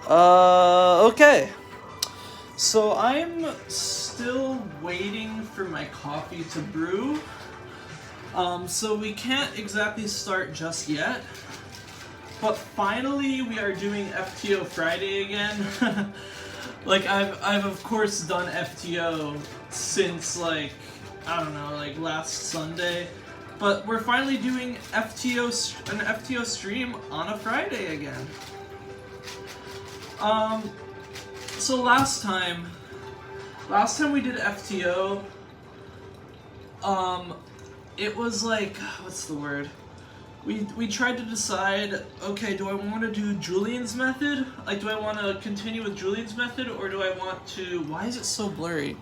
Okay. So I'm still waiting for my coffee to brew. So we can't exactly start just yet. But finally we are doing FTO Friday again. Like I've of course done FTO since like I don't know, like last Sunday. But we're finally doing an FTO stream on a Friday again. So last time we did FTO, it was like, what's the word? We tried to decide, okay, do I want to do Julian's method? Like, do I want to continue with Julian's method, or do I want to... Why is it so blurry?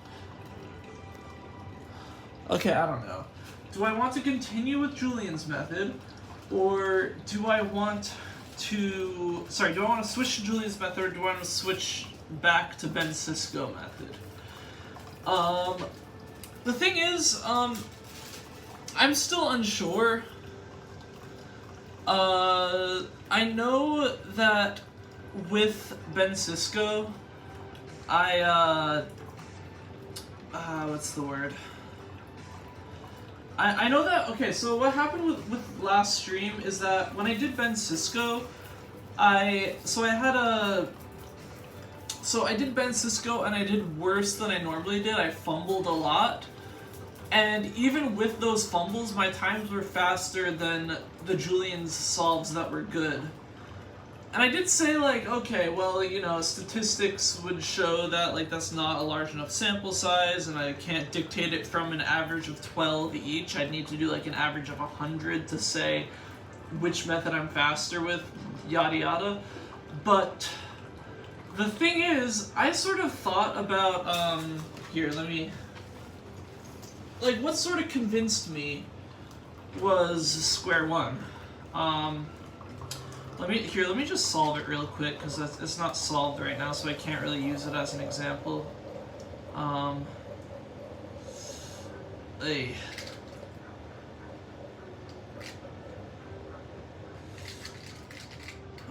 Okay, I don't know. Do I want to continue with Julian's method, or do I want to... Sorry, do I want to switch to Julian's method, or do I want to switch back to Ben Cisco method? The thing is, I'm still unsure. I know that with Ben Cisco, what's the word? I know that, okay, so what happened with last stream is that when I did Ben Cisco, I did Ben Cisco and I did worse than I normally did. I fumbled a lot. And even with those fumbles, my times were faster than the Julian's solves that were good. And I did say, like, okay, well, you know, statistics would show that, like, that's not a large enough sample size, and I can't dictate it from an average of 12 each. I'd need to do, like, an average of 100 to say which method I'm faster with, yada yada. But the thing is, I sort of thought about, here, let me... Like, what sort of convinced me was square one. Let me just solve it real quick, because it's not solved right now, so I can't really use it as an example. Hey.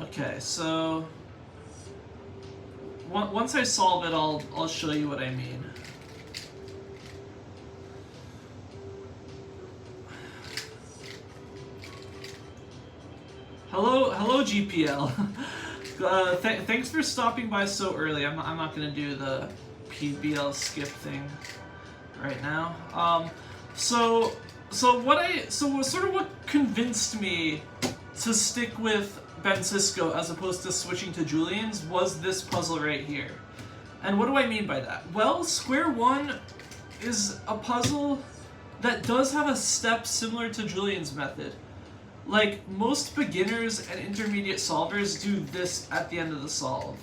Okay, so once I solve it, I'll show you what I mean. Hello, GPL. Thanks for stopping by so early. I'm not gonna do the PBL skip thing right now. So what convinced me to stick with Ben Cisco as opposed to switching to Julian's was this puzzle right here. And what do I mean by that? Well, square one is a puzzle that does have a step similar to Julian's method. Like, most beginners and intermediate solvers do this at the end of the solve.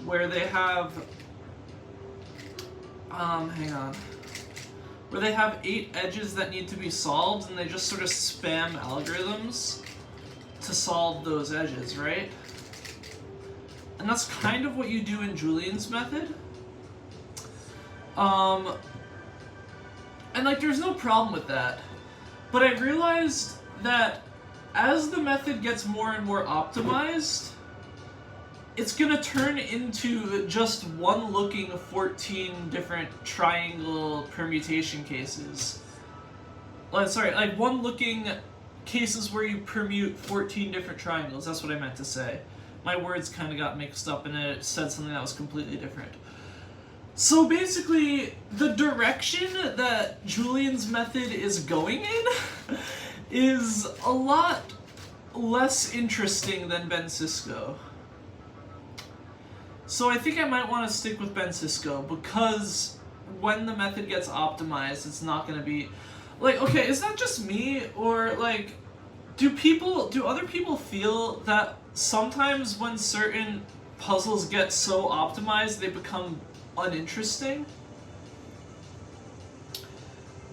Where they have... hang on. Where they have 8 edges that need to be solved, and they just sort of spam algorithms to solve those edges, right? And that's kind of what you do in Julian's method. And, like, there's no problem with that. But I realized that as the method gets more and more optimized, it's gonna turn into just one looking 14 different triangle permutation cases. Like one looking cases where you permute 14 different triangles. That's what I meant to say. My words kind of got mixed up and it said something that was completely different. So basically, the direction that Julian's method is going in is a lot less interesting than Ben Cisco. So I think I might want to stick with Ben Cisco, because when the method gets optimized, it's not going to be... Like, okay, is that just me, or, like, do other people feel that sometimes when certain puzzles get so optimized, they become uninteresting?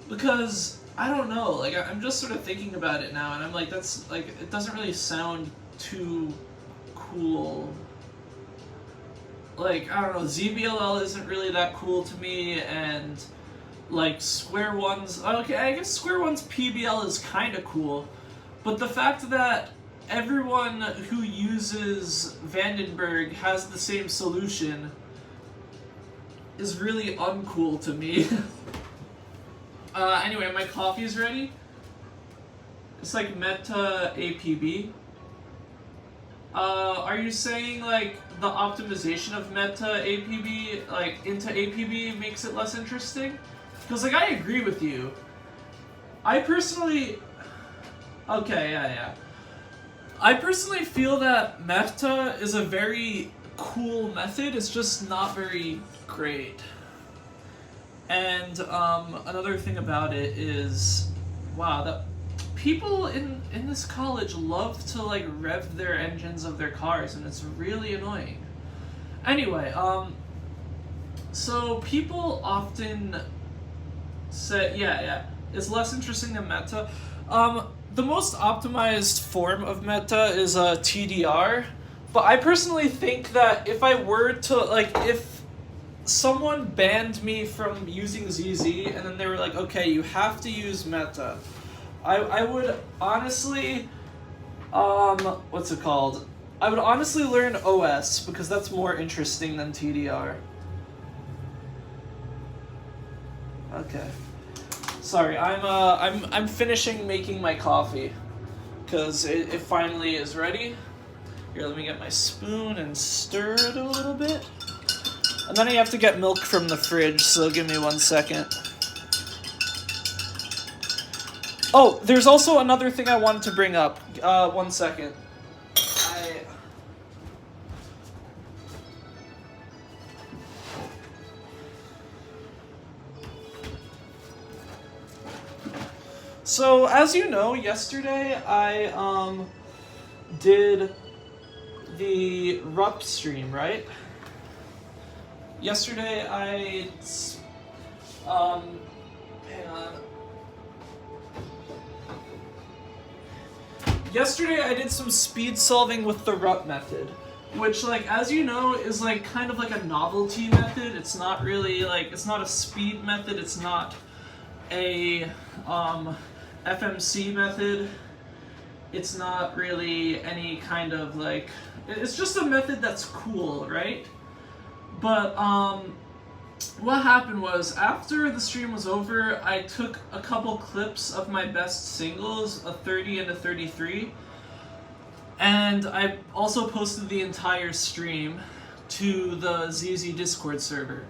Because... I don't know, like, I'm just sort of thinking about it now, and I'm like, that's, like, it doesn't really sound too cool. Like, I don't know, ZBLL isn't really that cool to me, and, like, square one's, okay, I guess square one's PBL is kind of cool, but the fact that everyone who uses Vandenberg has the same solution is really uncool to me. Anyway, my coffee's ready. It's like meta APB. Are you saying like the optimization of meta APB, like into APB, makes it less interesting? Because like I agree with you. I personally... Okay, yeah. I personally feel that meta is a very cool method, it's just not very great. And another thing about it is, wow, that people in this college love to like rev their engines of their cars, and it's really annoying. Anyway, so people often say, yeah, it's less interesting than meta. The most optimized form of meta is TDR, but I personally think that if I were to, like, if someone banned me from using ZZ and then they were like, okay, you have to use meta, I would honestly, what's it called? I would honestly learn OS because that's more interesting than TDR. Okay. Sorry, I'm finishing making my coffee because it finally is ready. Here, let me get my spoon and stir it a little bit. And then I have to get milk from the fridge, so give me 1 second. Oh, there's also another thing I wanted to bring up. 1 second. So, as you know, yesterday I did the RUP stream, right? Yesterday I hang on. Yesterday I did some speed solving with the RUP method, which, like, as you know, is like kind of like a novelty method. It's not really like, it's not a speed method, it's not a FMC method. It's not really any kind of like, it's just a method that's cool, right? But what happened was, after the stream was over, I took a couple clips of my best singles, a 30 and a 33, and I also posted the entire stream to the ZZ Discord server.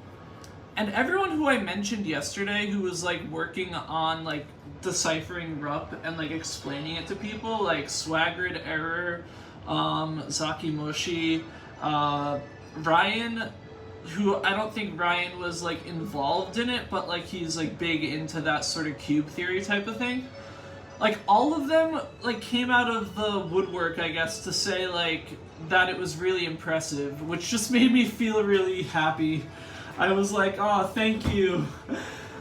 And everyone who I mentioned yesterday who was like working on like deciphering RUP and like explaining it to people, like Swagrid, Error, Zaki Moshi, Ryan, who I don't think Ryan was like involved in it, but like he's like big into that sort of cube theory type of thing. Like all of them like came out of the woodwork, I guess, to say like that it was really impressive, which just made me feel really happy. I was like, oh, thank you.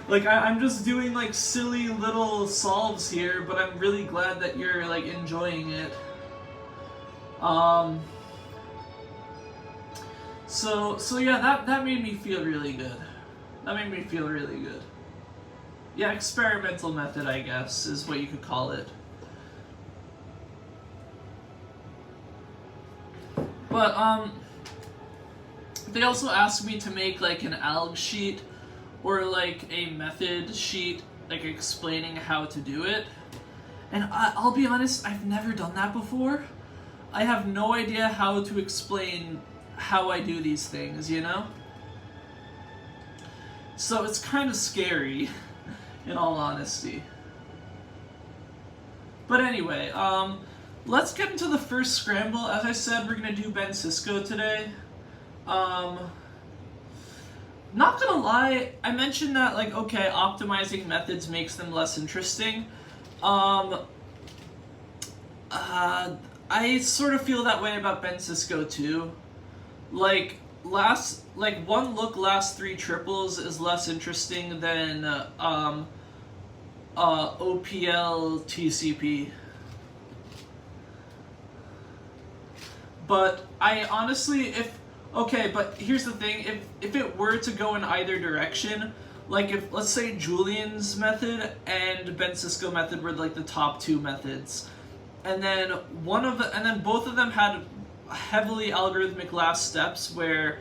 Like, I'm just doing, like, silly little solves here, but I'm really glad that you're, like, enjoying it. So yeah, that made me feel really good. That made me feel really good. Yeah, experimental method, I guess, is what you could call it. But, they also asked me to make like an alg sheet or like a method sheet, like explaining how to do it. And I'll be honest, I've never done that before. I have no idea how to explain how I do these things, you know? So it's kind of scary, in all honesty. But anyway, let's get into the first scramble. As I said, we're gonna do Ben Cisco today. Not gonna lie, I mentioned that, like, okay, optimizing methods makes them less interesting. I sort of feel that way about Ben Cisco too. Like, one look last 3 triples is less interesting than, OPL TCP. But I honestly, okay, but here's the thing, if it were to go in either direction, like if, let's say, Julian's method and Ben Cisco method were like the top 2 methods, and then both of them had heavily algorithmic last steps where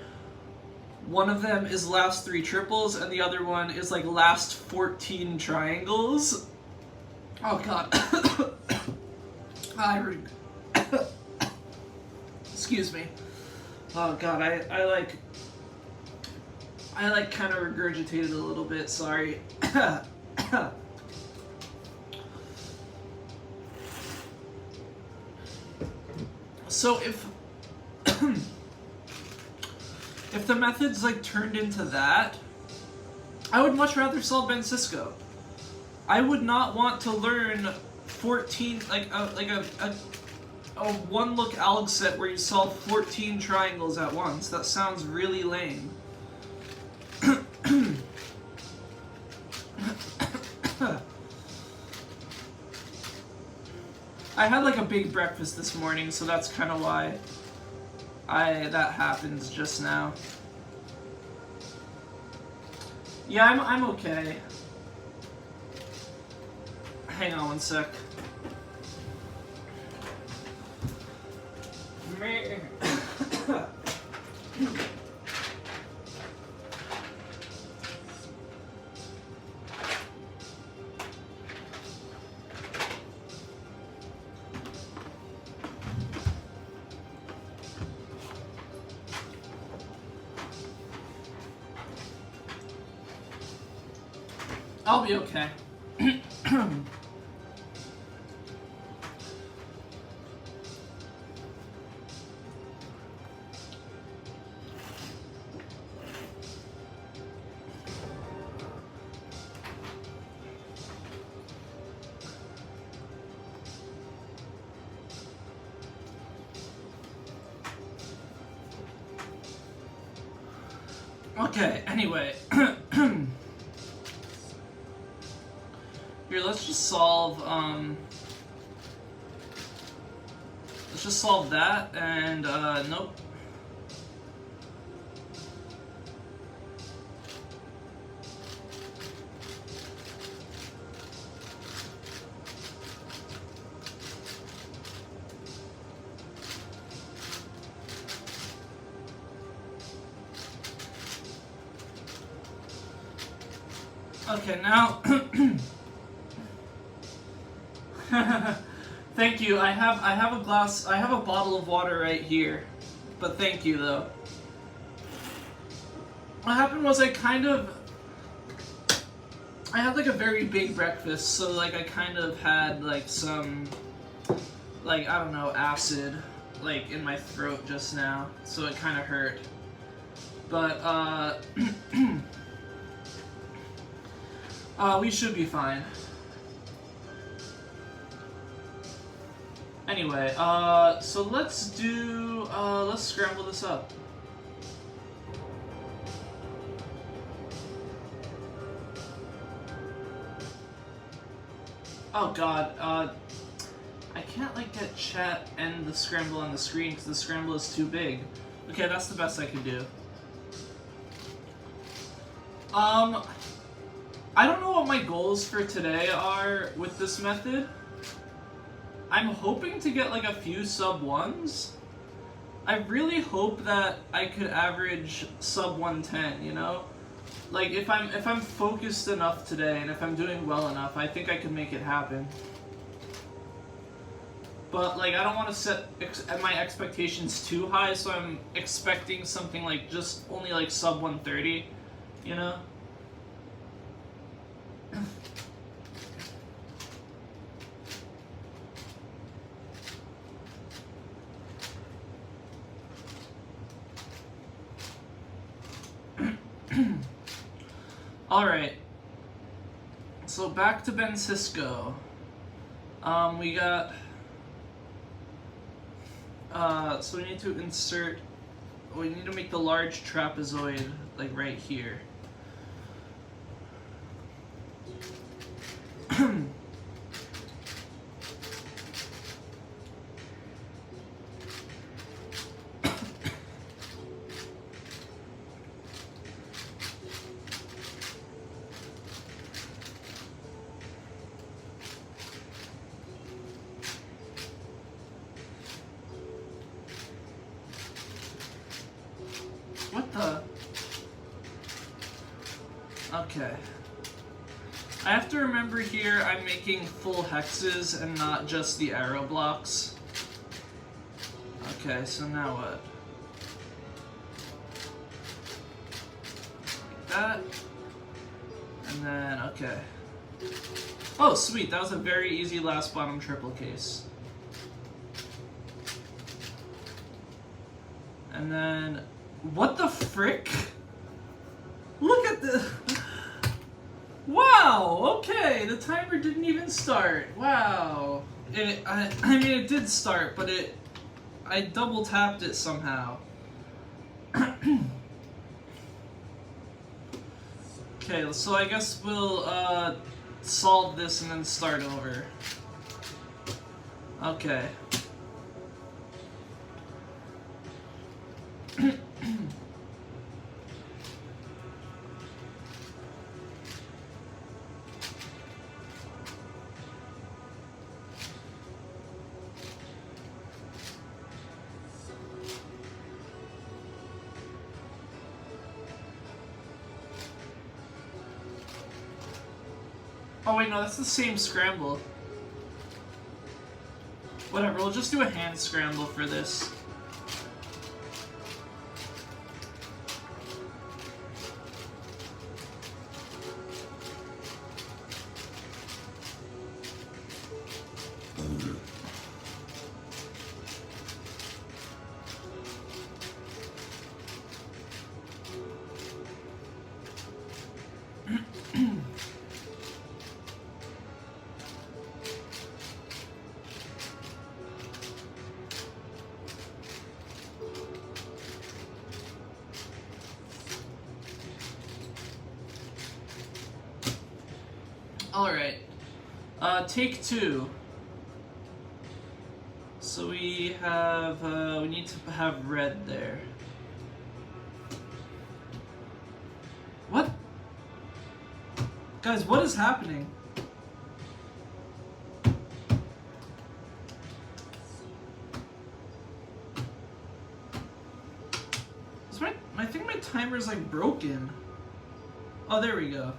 one of them is last 3 triples and the other one is like last 14 triangles. Oh god. Excuse me. Oh god, I like kind of regurgitated a little bit, sorry. So if if the method's like turned into that, I would much rather solve Ben Cisco. I would not want to learn 14 like a one-look alg set where you solve 14 triangles at once. That sounds really lame. I had like a big breakfast this morning, so that's kind of why that happens just now. Yeah, I'm okay. Hang on one sec. I'll be okay. Okay, anyway. Here, let's just solve that, and, nope. Okay, now, thank you. I have a bottle of water right here, but thank you though. What happened was I had like a very big breakfast, so like I kind of had like some, like, I don't know, acid like in my throat just now, so it kind of hurt. But we should be fine. Anyway, so let's scramble this up. Oh god, I can't like get chat and the scramble on the screen because the scramble is too big. Okay, that's the best I can do. I don't know what my goals for today are with this method. I'm hoping to get like a few sub 1s. I really hope that I could average sub 110, you know? Like if I'm focused enough today and if I'm doing well enough, I think I can make it happen. But like I don't want to set my expectations too high, so I'm expecting something like just only like sub 130, you know? Alright, so back to Ben Cisco. We got, so we need to we need to make the large trapezoid, like right here. What the? Okay. I have to remember here I'm making full hexes and not just the arrow blocks. Okay, so now what? Like that. And then, okay. Oh, sweet, that was a very easy last bottom triple case. And then, what the frick? Look at the... Wow, okay, the timer didn't even start. Wow. I mean, it did start, but I double tapped it somehow. Okay, so I guess we'll solve this and then start over. Okay. Oh wait, no, that's the same scramble. Whatever, we'll just do a hand scramble for this. Alright. Take two. So we have, we need to have red there. What? Guys, what is happening? Is I think my timer's like broken. Oh, there we go.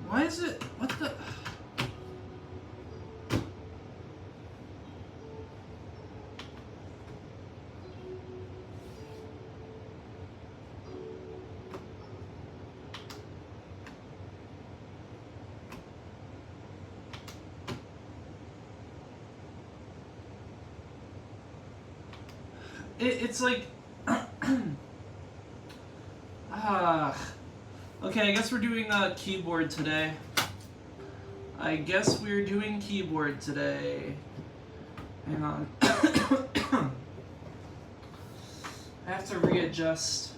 Why is it? What the? It's like. Okay, I guess we're doing keyboard today. I guess we're doing keyboard today. Hang on. I have to readjust.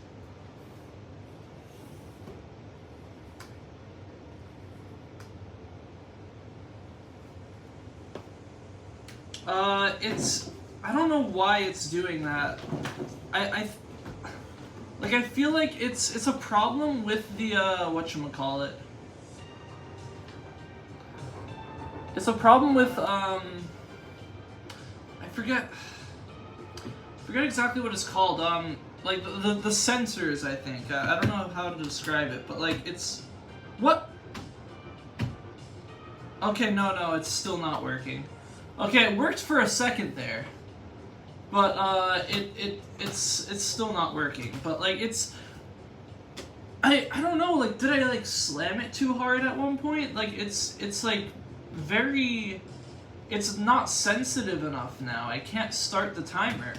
I don't know why it's doing that. I feel like it's a problem with the whatchamacallit. It's a problem with I forget exactly what it's called. Like the sensors, I think. I don't know how to describe it, but like it's what? Okay, no, it's still not working. Okay, it worked for a second there. But it's still not working. But like I don't know, like did I like slam it too hard at one point? Like it's like very, it's not sensitive enough now. I can't start the timer.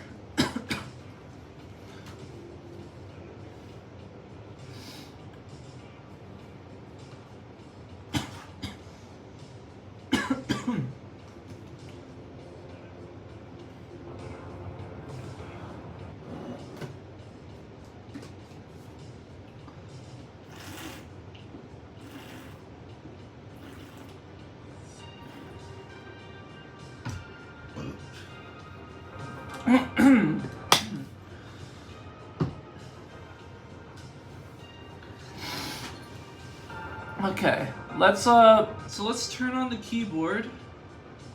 Okay, so let's turn on the keyboard.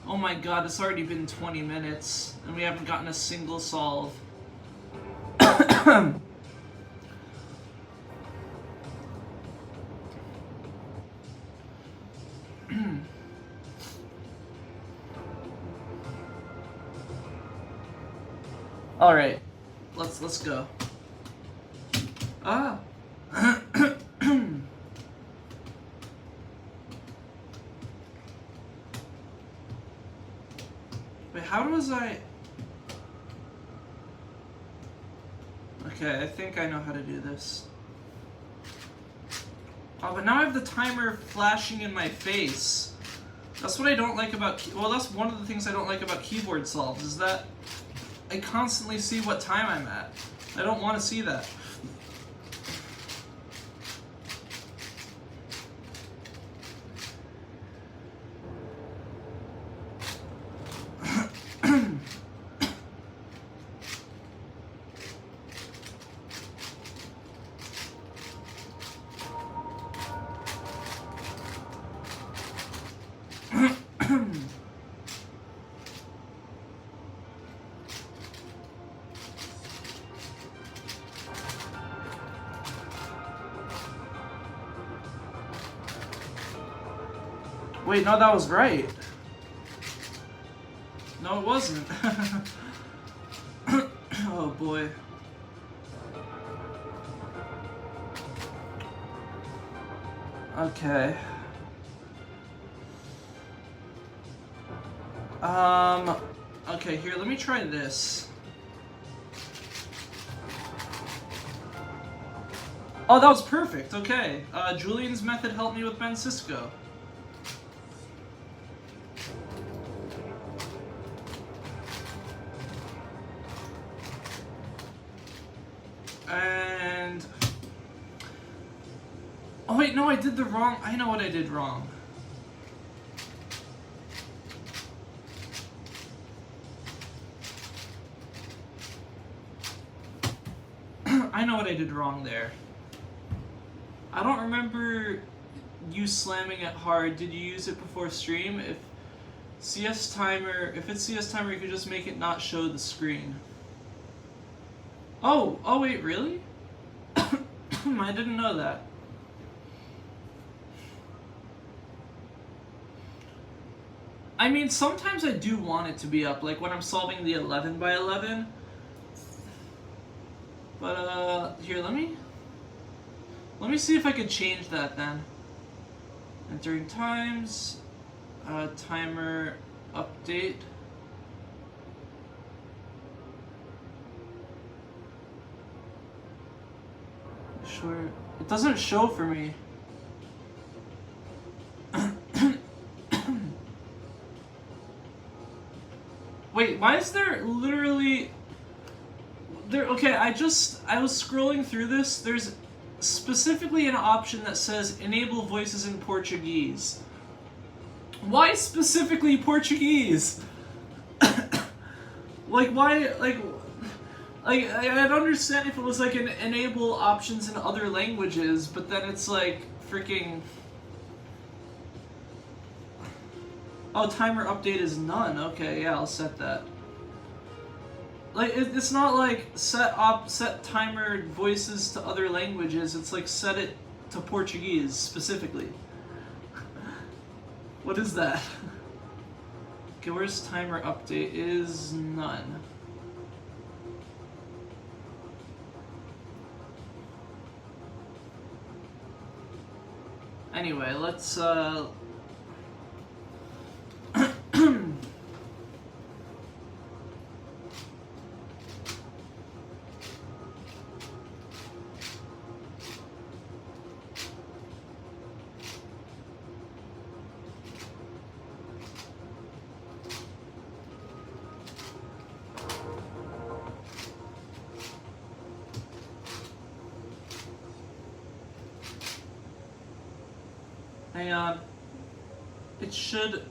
Oh my god, it's already been 20 minutes and we haven't gotten a single solve. All right, let's go. Ah. Wait, how was I? Okay, I think I know how to do this. Oh, but now I have the timer flashing in my face. That's what I don't like about... Well, that's one of the things I don't like about keyboard solves, is that I constantly see what time I'm at. I don't want to see that. Wait, no, that was right. No, it wasn't. Oh boy. Okay. Okay, here, let me try this. Oh, that was perfect, okay. Julian's method helped me with Ben Cisco. And... Oh wait, no, I did the wrong... I know what I did wrong. I know what I did wrong there. I don't remember you slamming it hard. Did you use it before stream? If it's CS timer, you could just make it not show the screen. Oh wait, really? I didn't know that. I mean, sometimes I do want it to be up, like when I'm solving the 11 by 11. But here, let me see if I could change that then. Entering times, timer update. Sure, it doesn't show for me. Wait, why is there literally... Okay, I was scrolling through this. There's specifically an option that says enable voices in Portuguese. Why specifically Portuguese? Like, why, like, I'd understand if it was like an enable options in other languages, but then it's like freaking... Oh, timer update is none. Okay, yeah, I'll set that. Like, it's not like set timer voices to other languages. It's like set it to Portuguese specifically. What is that? Okay, where's timer update? Is none. Anyway, let's hang on. It should...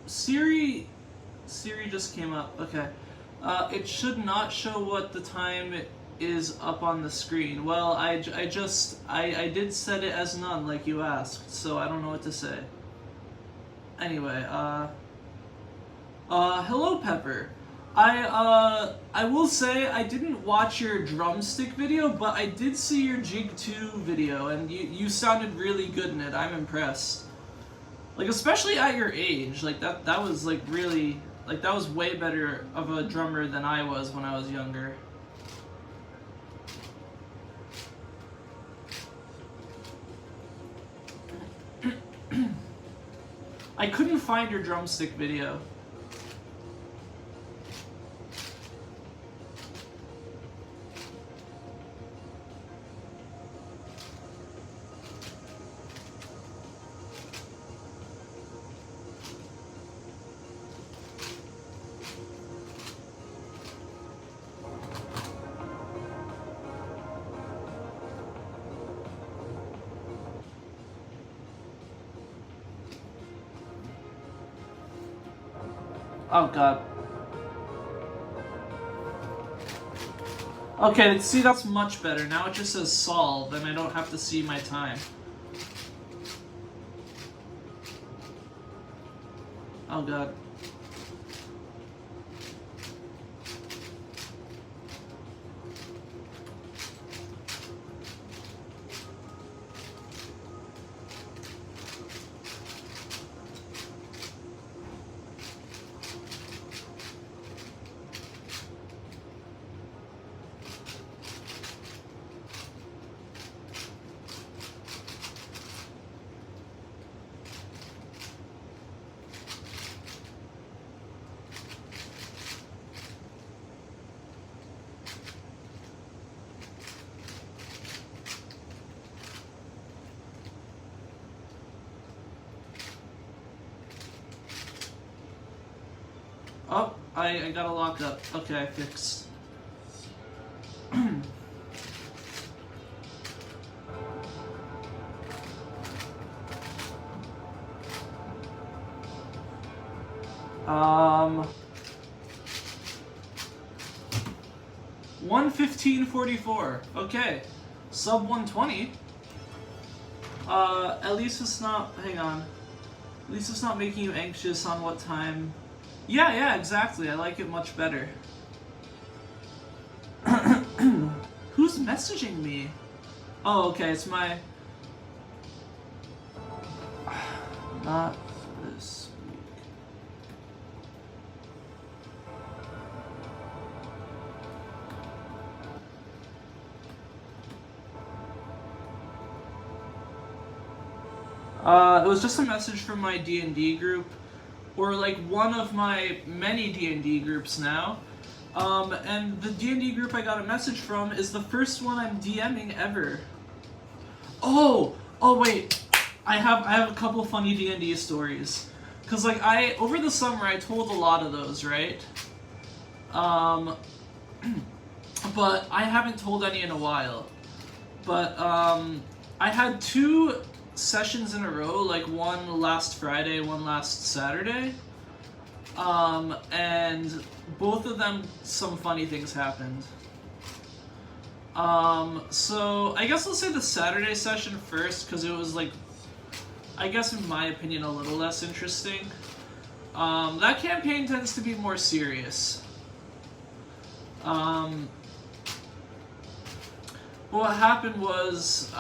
Siri just came up. Okay. It should not show what the time is up on the screen. Well, I did set it as none like you asked, so I don't know what to say. Anyway, hello Pepper. I will say I didn't watch your drumstick video, but I did see your Jig 2 video, and you sounded really good in it. I'm impressed. Like, especially at your age, like that was like really, like that was way better of a drummer than I was when I was younger. I couldn't find your drumstick video. Oh god. Okay, see, that's much better. Now it just says solve, and I don't have to see my time. Oh god. Oh, I got a lock up. Okay, I fixed. um, 1:15:44. Okay, sub 120. At least it's not. Hang on. At least it's not making you anxious on what time. Yeah, exactly. I like it much better. Who's messaging me? Oh, okay, it's my... Not this week. It was just a message from my D&D group. Or like one of my many D&D groups now. And the D&D group I got a message from is the first one I'm DMing ever. Oh wait. I have a couple funny D&D stories. Cause like over the summer I told a lot of those, right? But I haven't told any in a while. But I had 2 sessions in a row, like one last Friday, one last Saturday, and both of them some funny things happened. So I guess I'll say the Saturday session first, because it was like, I guess in my opinion, a little less interesting. That campaign tends to be more serious. What happened was,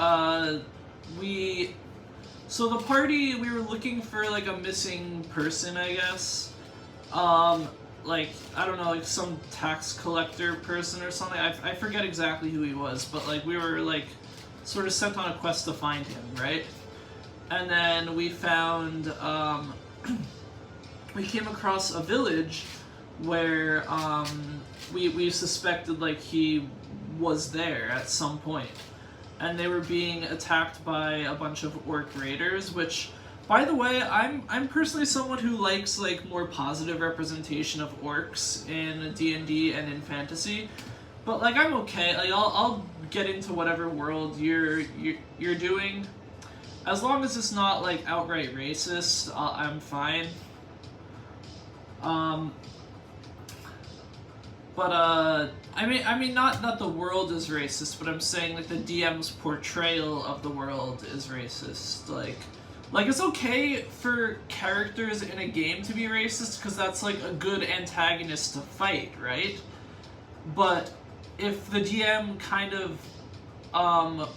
so the party, we were looking for like a missing person, I guess. Like, I don't know, like some tax collector person or something. I forget exactly who he was, but like we were like sort of sent on a quest to find him, right? And then we found, we came across a village where we suspected like he was there at some point. And they were being attacked by a bunch of orc raiders, which, by the way, I'm personally someone who likes like more positive representation of orcs in D&D and in fantasy, but like I'm okay. Like I'll get into whatever world you're doing, as long as it's not like outright racist. I'm fine. But I mean, not that the world is racist, but I'm saying like the DM's portrayal of the world is racist. Like, Like, it's okay for characters in a game to be racist, because that's, like, a good antagonist to fight, right? But if the DM kind of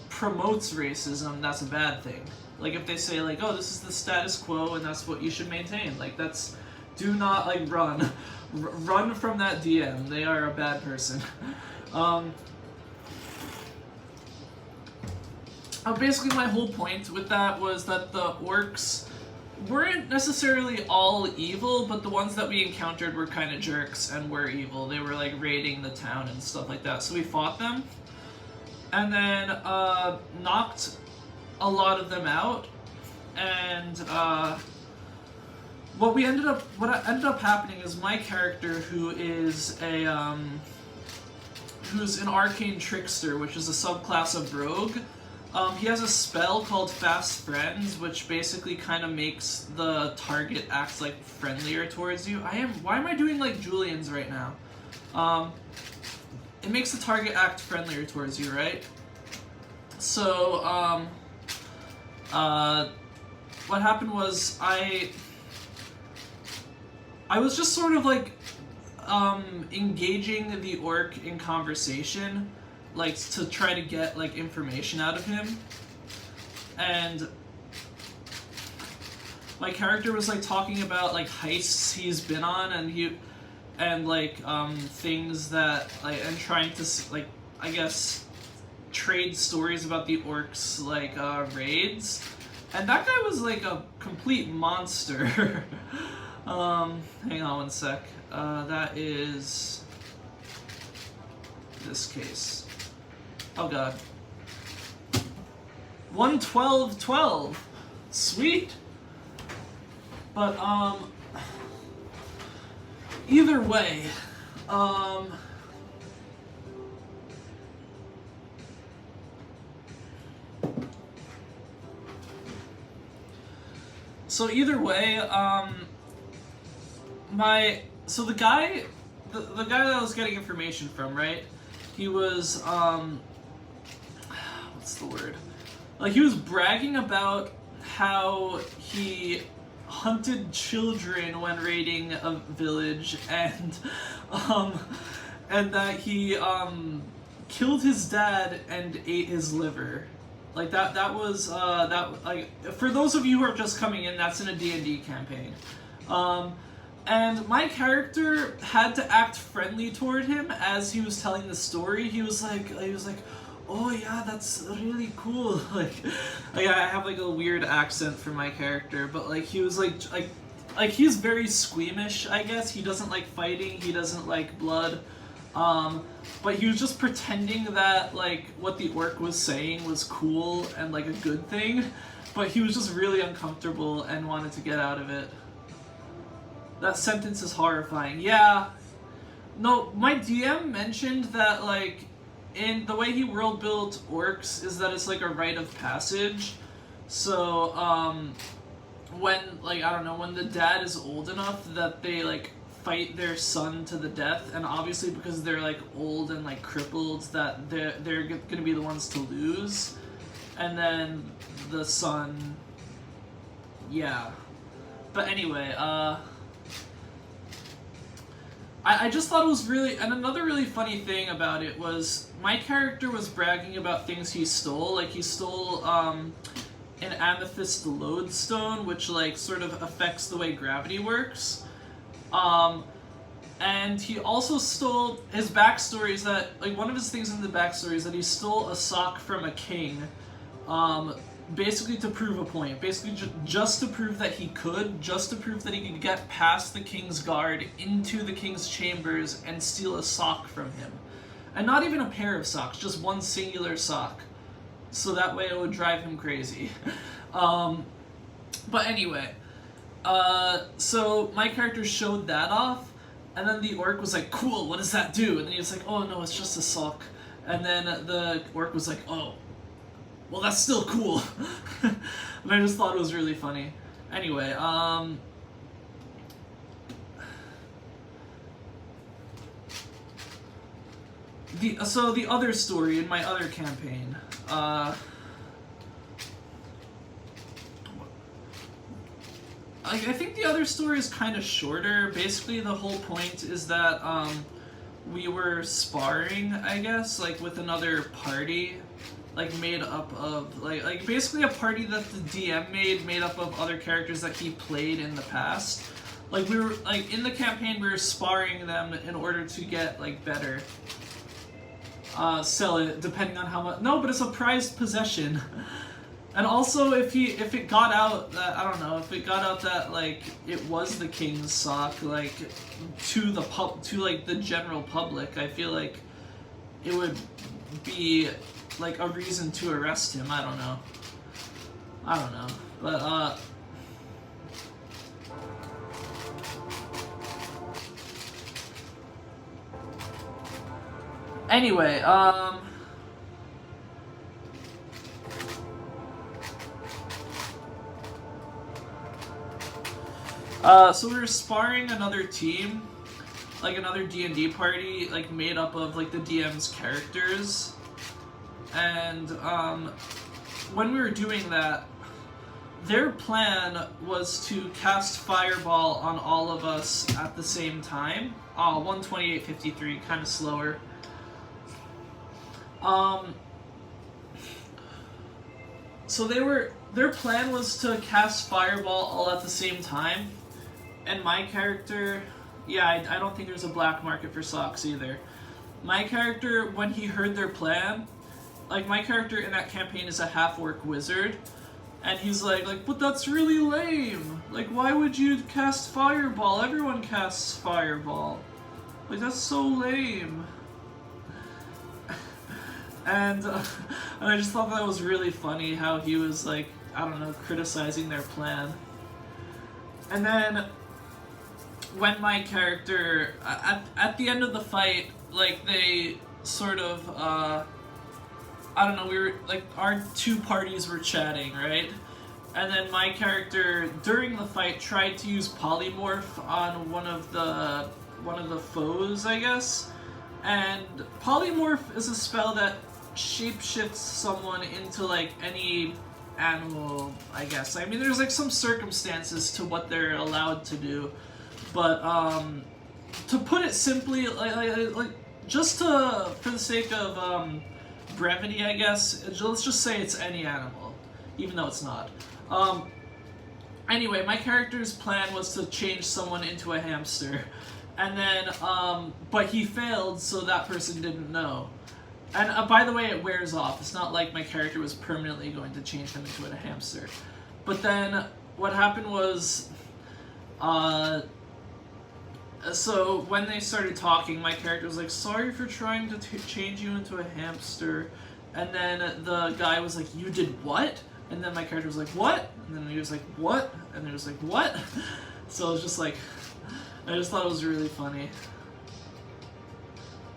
promotes racism, that's a bad thing. Like, if they say, like, oh, this is the status quo and that's what you should maintain, like, that's... Do not, like, run. Run from that DM. They are a bad person. Basically, my whole point with that was that the orcs weren't necessarily all evil, but the ones that we encountered were kind of jerks and were evil. They were, like, raiding the town and stuff like that. So we fought them, and then knocked a lot of them out, and what ended up happening is my character, who is a who's an arcane trickster, which is a subclass of rogue. He has a spell called Fast Friends, which basically kind of makes the target act, like, friendlier towards you. Why am I doing, like, Julian's right now? It makes the target act friendlier towards you, right? So, what happened was I was just sort of, like, engaging the orc in conversation, like, to try to get, like, information out of him, and my character was, like, talking about, like, heists he's been on, and things that, like, and trying to, like, I guess, trade stories about the orcs, like, raids, and that guy was, like, a complete monster. Hang on one sec, that is this case. Oh god. 112-12. Sweet. But either way, so either way, so the guy that I was getting information from, right? He was what's the word? Like, he was bragging about how he hunted children when raiding a village, and that he killed his dad and ate his liver. Like, that was like, for those of you who are just coming in, that's in a D&D campaign. And my character had to act friendly toward him as he was telling the story. He was like, oh yeah, that's really cool. Like I have, like, a weird accent for my character, but, like, he was like he's very squeamish, I guess. He doesn't like fighting, he doesn't like blood, but he was just pretending that, like, what the orc was saying was cool and, like, a good thing, but he was just really uncomfortable and wanted to get out of it. That sentence is horrifying. Yeah. No, my DM mentioned that, like, in the way he world built orcs is that it's, like, a rite of passage. So, when, like, I don't know, when the dad is old enough that they, like, fight their son to the death, and obviously because they're, like, old and, like, crippled, that they're gonna be the ones to lose. And then the son... Yeah. But anyway, I just thought it was really... And another really funny thing about it was my character was bragging about things he stole. Like, he stole an amethyst lodestone, which, like, sort of affects the way gravity works. And he also stole... His backstory is that... Like, one of his things in the backstory is that he stole a sock from a king, basically to prove a point. Basically just to prove that he could. Just to prove that he could get past the king's guard into the king's chambers and steal a sock from him. And not even a pair of socks, just one singular sock. So that way it would drive him crazy. But anyway, so my character showed that off, and then the orc was like, cool, what does that do? And then he was like, oh no, it's just a sock. And then the orc was like, oh, well, that's still cool. And I just thought it was really funny. Anyway, so the other story in my other campaign, like I think the other story is kind of shorter. Basically, the whole point is that we were sparring, I guess, like with another party, like made up of like basically a party that the DM made up of other characters that he played in the past. Like we were like in the campaign, we were sparring them in order to get like better. Sell it depending on how much. No, but it's a prized possession. And also, if it got out that, I don't know, if it got out that like it was the king's sock, like to like the general public, I feel like it would be like a reason to arrest him. I don't know, but anyway, so we were sparring another team, like another D&D party, like made up of like the DM's characters, and when we were doing that, their plan was to cast Fireball on all of us at the same time. 128.53, kind of slower. So their plan was to cast Fireball all at the same time. And my character, yeah, I don't think there's a black market for socks either. My character, when he heard their plan, like my character in that campaign is a half-orc wizard, and he's like, but that's really lame. Like, why would you cast Fireball? Everyone casts Fireball. Like, that's so lame. And I just thought that was really funny how he was like, I don't know, criticizing their plan. And then when my character, at the end of the fight, like they sort of, I don't know, we were like, our two parties were chatting, right? And then my character, during the fight, tried to use Polymorph on one of the foes, I guess. And Polymorph is a spell that shapeshifts someone into like any animal, I guess. I mean, there's like some circumstances to what they're allowed to do, but to put it simply, like just for the sake of brevity, I guess, let's just say it's any animal, even though it's not. Anyway, my character's plan was to change someone into a hamster, and then but he failed, so that person didn't know. And by the way, it wears off. It's not like my character was permanently going to change him into a hamster. But then what happened was, so when they started talking, my character was like, sorry for trying to change you into a hamster. And then the guy was like, you did what? And then my character was like, what? And then he was like, what? And he was like, what? So it was just like, I just thought it was really funny.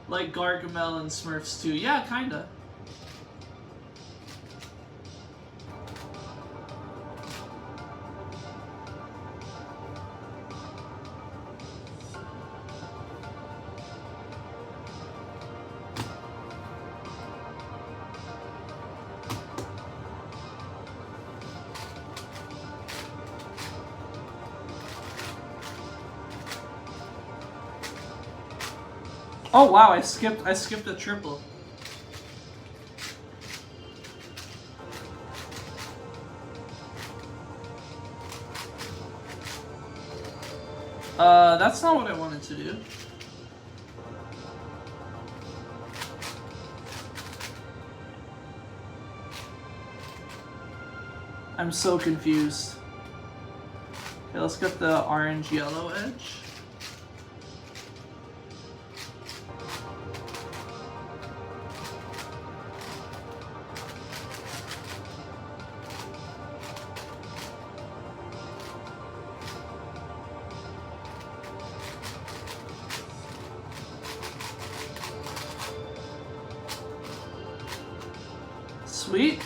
Like Gargamel and Smurfs too. Yeah, kinda. Oh wow, I skipped a triple. That's not what I wanted to do. I'm so confused. Okay, let's get the orange yellow edge. Sweet.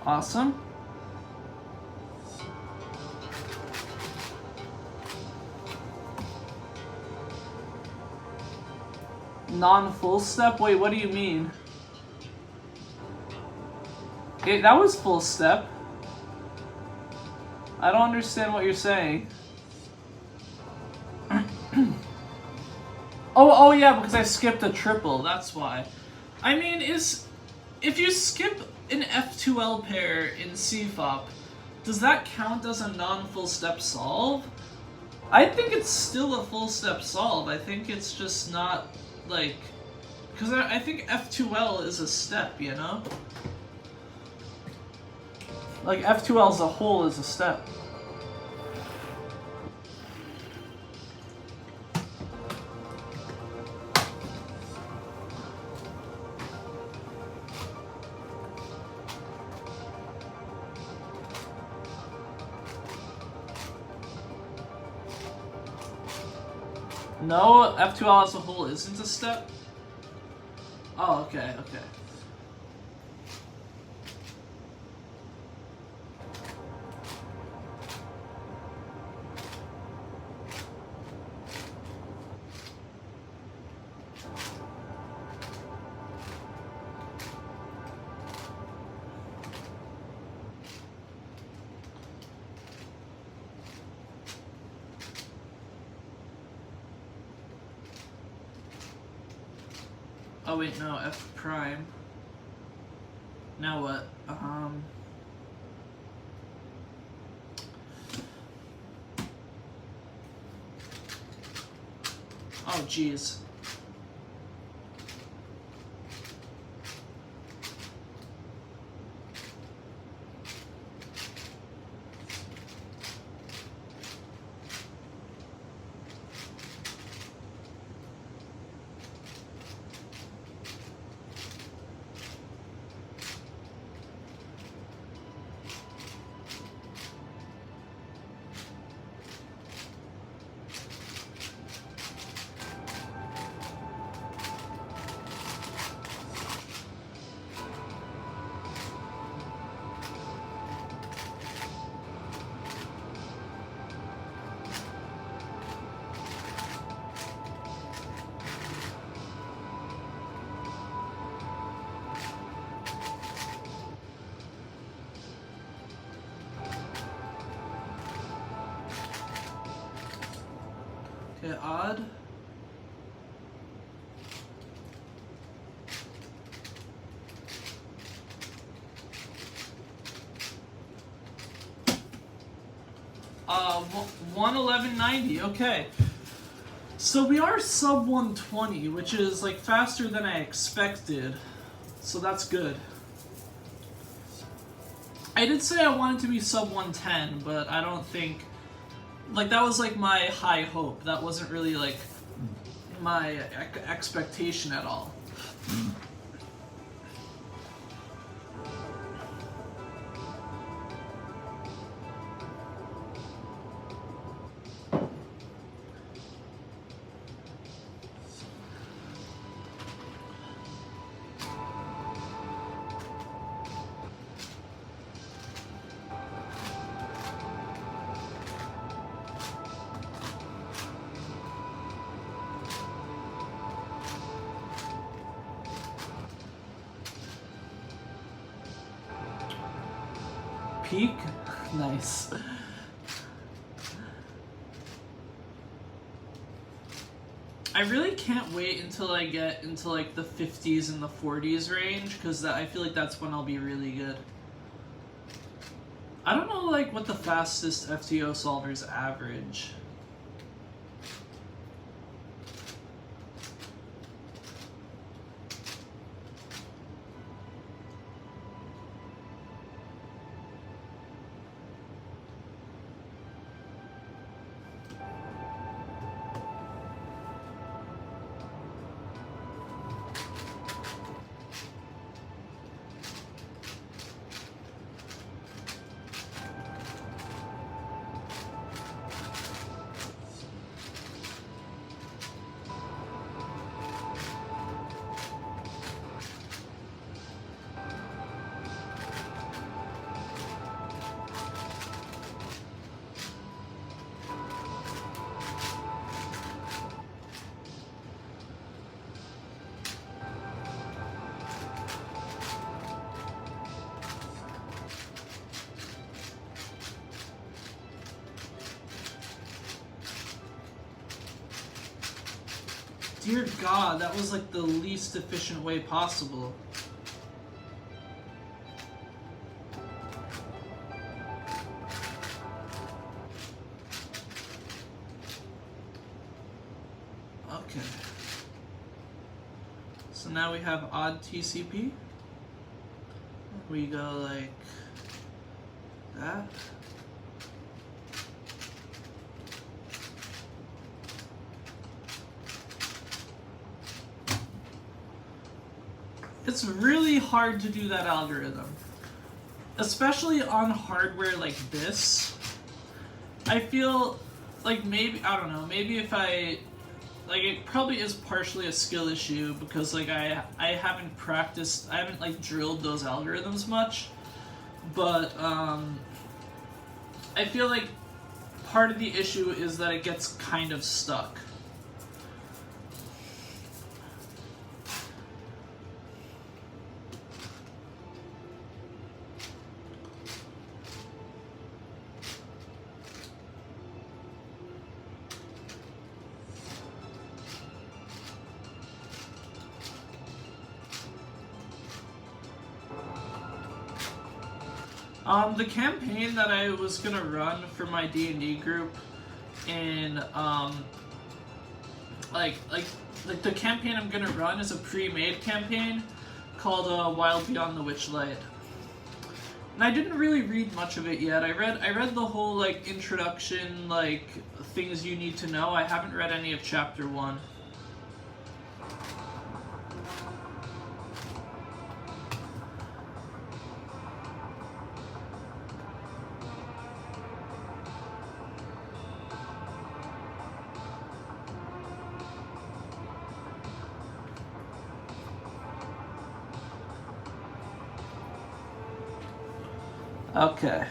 Awesome. Non-full step? Wait, what do you mean? That was full step. I don't understand what you're saying. Oh yeah, because I skipped a triple, that's why. I mean, if you skip an F2L pair in CFOP, does that count as a non-full step solve? I think it's still a full step solve. I think it's just not, like... Because I think F2L is a step, you know? Like, F2L as a whole is a step. No, F2L as a whole isn't a step? Oh, okay. Oh wait, no, F prime. Now what? Oh jeez. Okay, odd. Uh, 111.90, okay. So we are sub 120, which is like faster than I expected. So that's good. I did say I wanted to be sub 110, but I don't think... Like, that was like my high hope. That wasn't really like my expectation at all. Peak? Nice. I really can't wait until I get into like the 50s and the 40s range, because I feel like that's when I'll be really good. I don't know like what the fastest FTO solvers average. Dear God, that was like the least efficient way possible. Okay. So now we have odd TCP. We go like that. It's really hard to do that algorithm, especially on hardware like this. I feel like maybe, I don't know, maybe if I, like, it probably is partially a skill issue because like I haven't practiced, I haven't like drilled those algorithms much, but I feel like part of the issue is that it gets kind of stuck. The campaign that I was gonna run for my D&D group in, like the campaign I'm gonna run is a pre-made campaign called Wild Beyond the Witchlight. And I didn't really read much of it yet. I read the whole like introduction, like things you need to know. I haven't read any of chapter 1. Okay.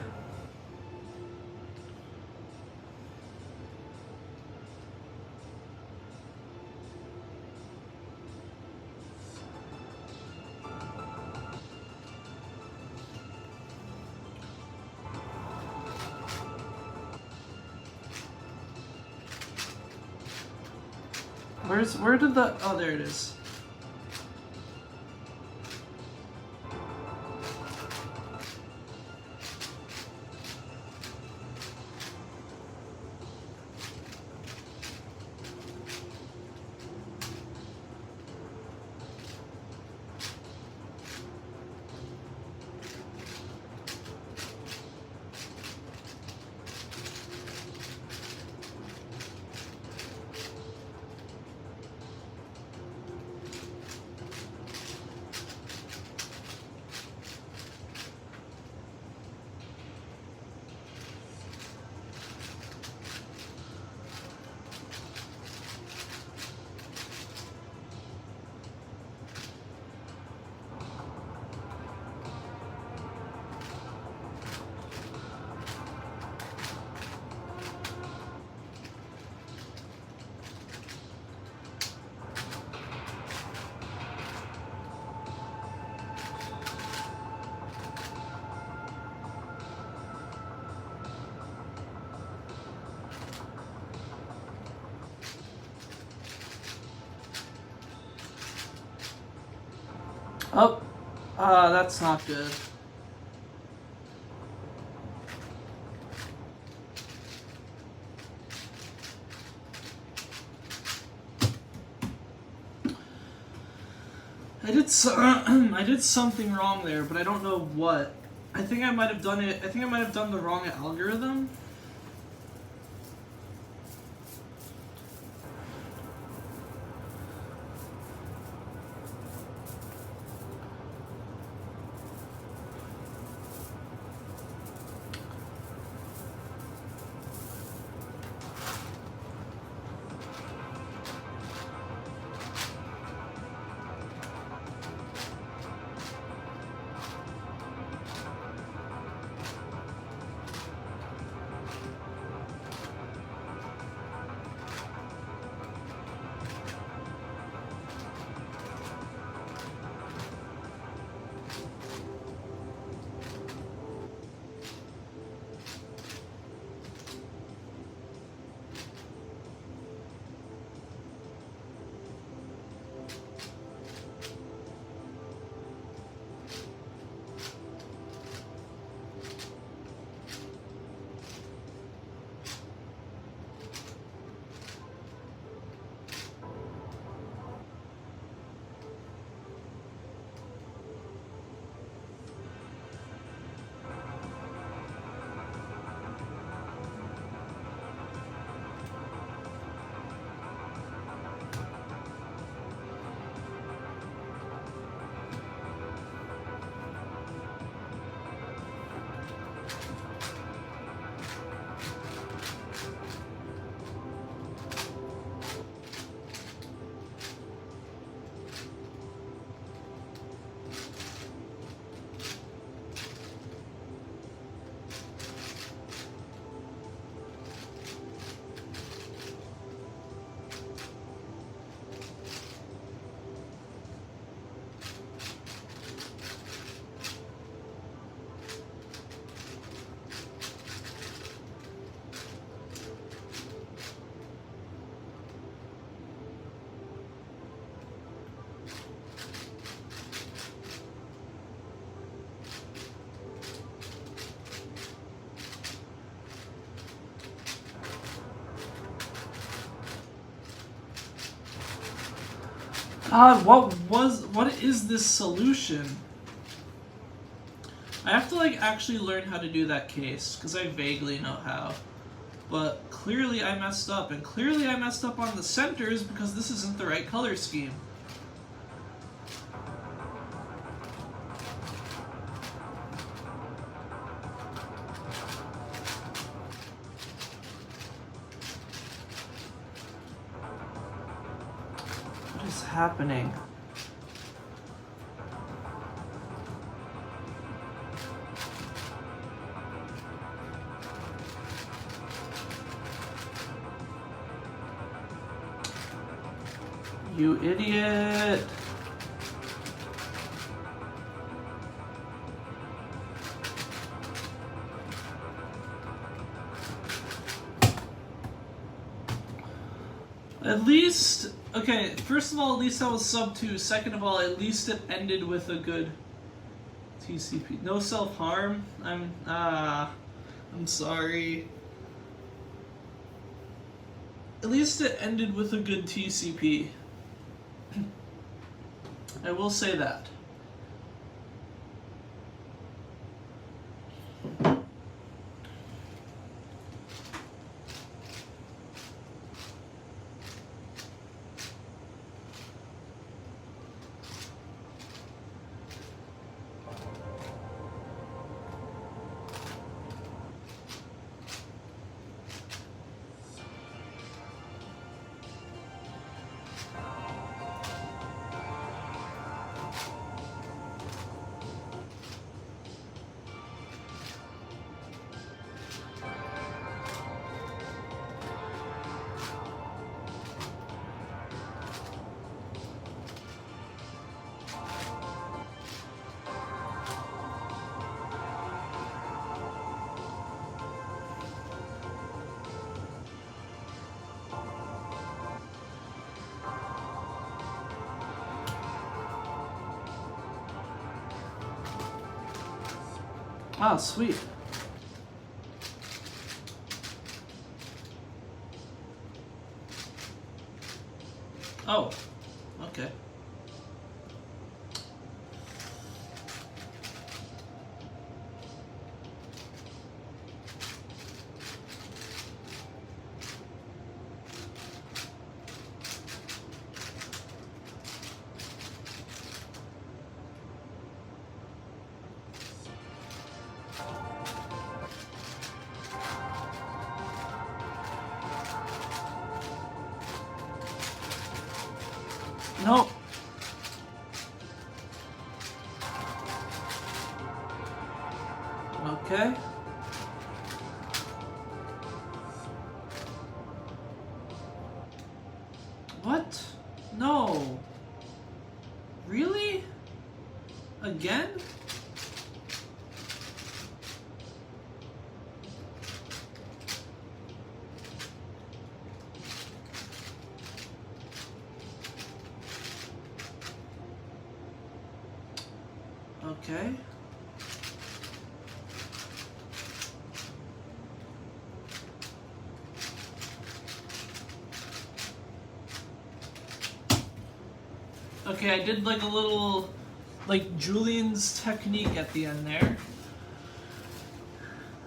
Where did the, oh, there it is. Oh, that's not good. I did something wrong there, but I don't know what. I think I might have done it. I think I might have done the wrong algorithm. What is this solution? I have to like actually learn how to do that case, because I vaguely know how. But clearly I messed up, and clearly I messed up on the centers because this isn't the right color scheme. What is happening? You idiot! At least, okay, first of all, at least that was sub 2. Second of all, at least it ended with a good TCP. No self-harm? I'm sorry. At least it ended with a good TCP. I will say that. Ah, sweet. Oh, okay. No. Okay. What? No. Really? Again? Okay. Okay, I did like a little, like Julian's technique at the end there.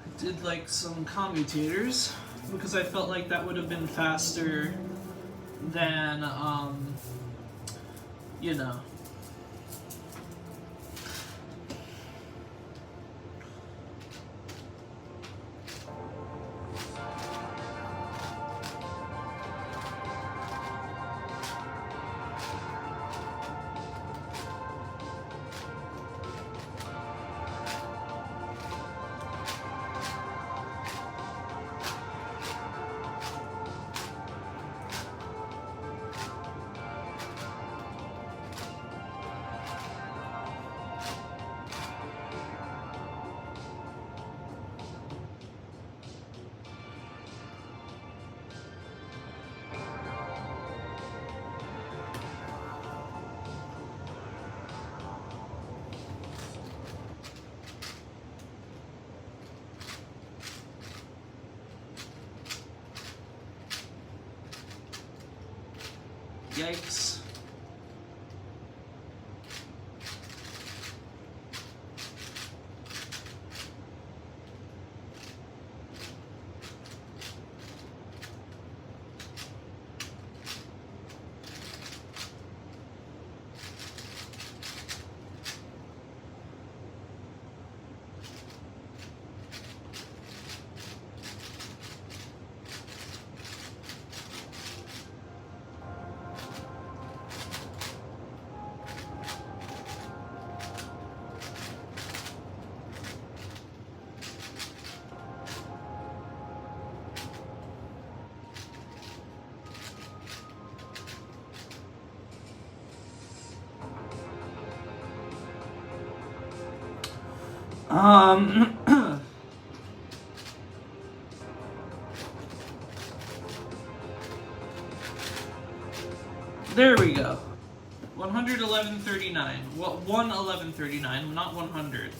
I did like some commutators because I felt like that would have been faster than, you know. Yikes. Um, there we go. 111.39. Well, 111.39, not 100.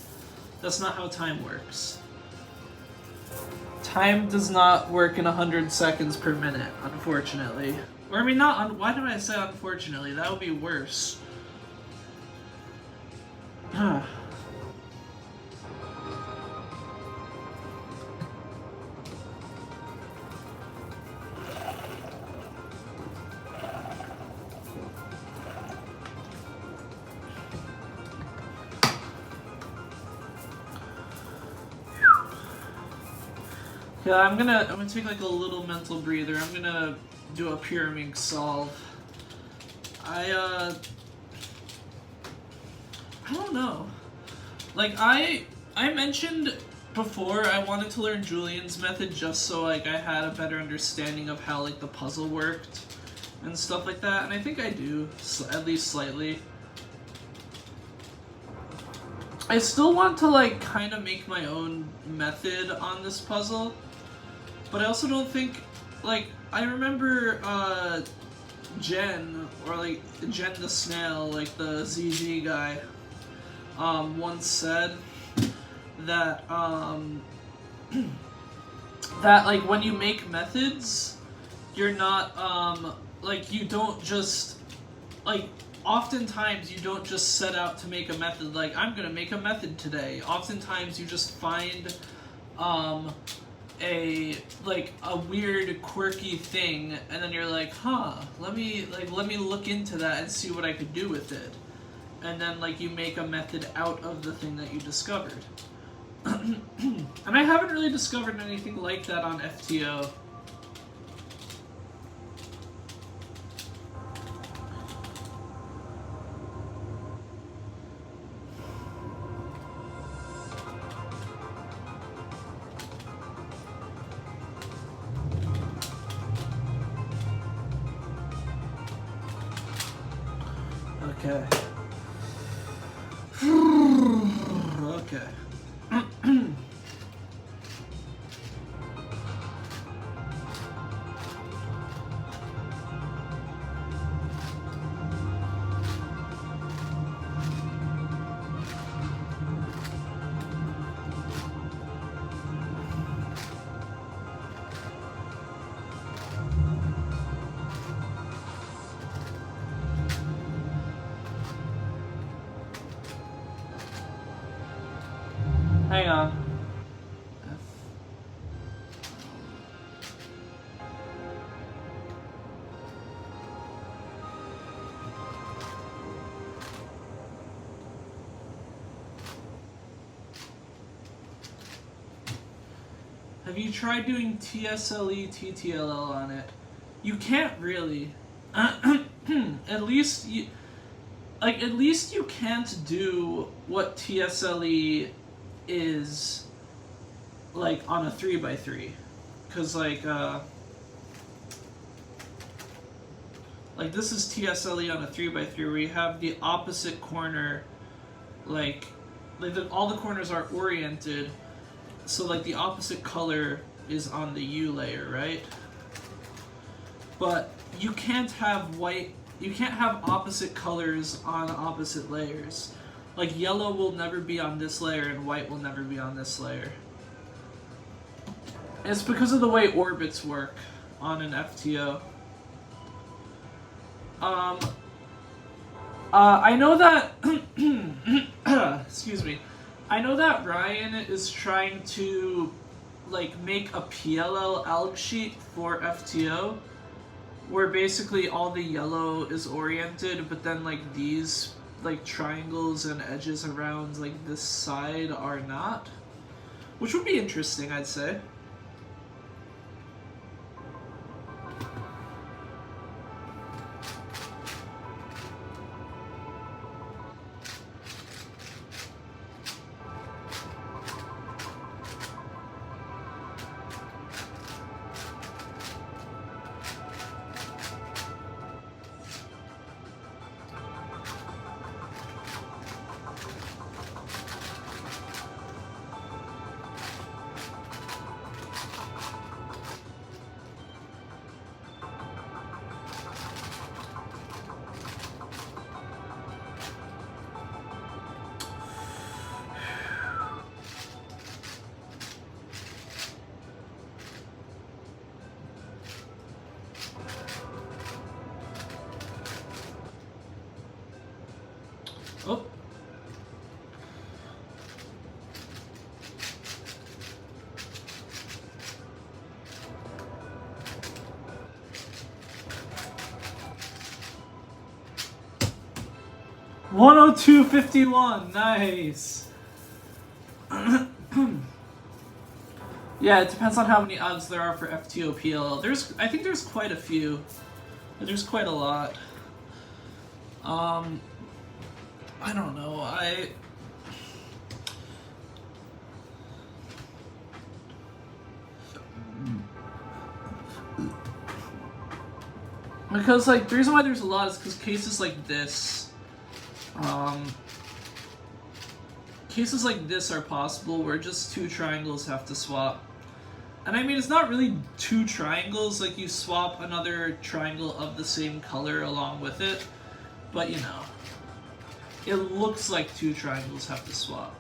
That's not how time works. Time does not work in 100 seconds per minute, unfortunately. Or, I mean, not. Why did I say unfortunately? That would be worse. Yeah, I'm gonna take like a little mental breather. I'm gonna do a pyramid solve. I don't know. Like I mentioned before I wanted to learn Julian's method just so like I had a better understanding of how like the puzzle worked and stuff like that, and I think I do, at least slightly. I still want to like kind of make my own method on this puzzle. But I also don't think, like, I remember Jen, or like Jen the Snail, like the ZZ guy, once said that, that like when you make methods, you're not, like you don't just, like, oftentimes you don't just set out to make a method, like, I'm gonna make a method today. Oftentimes you just find, a weird quirky thing, and then you're like, let me look into that and see what I could do with it, and then like you make a method out of the thing that you discovered. And I haven't really discovered anything like that on FTO. Okay. Okay. Hang on. Have you tried doing TSLE, TTLL on it? You can't really. At least you can't do what TSLE is like on a 3x3, because like this is TSLE on a 3x3 where you have the opposite corner, all the corners are oriented, so like the opposite color is on the U layer, right? But you can't have opposite colors on opposite layers. Like yellow will never be on this layer and white will never be on this layer. It's because of the way orbits work on an FTO. I know that excuse me. I know that Ryan is trying to like make a PLL alg sheet for FTO where basically all the yellow is oriented, but then like these like triangles and edges around like this side are not, which would be interesting, I'd say. 102.51. Nice. Yeah, it depends on how many odds there are for FTOPL. I think there's quite a few. There's quite a lot. I don't know. Because, like, the reason why there's a lot is because cases like this, cases like this are possible where just two triangles have to swap. And I mean, it's not really two triangles, like you swap another triangle of the same color along with it, but you know, it looks like two triangles have to swap.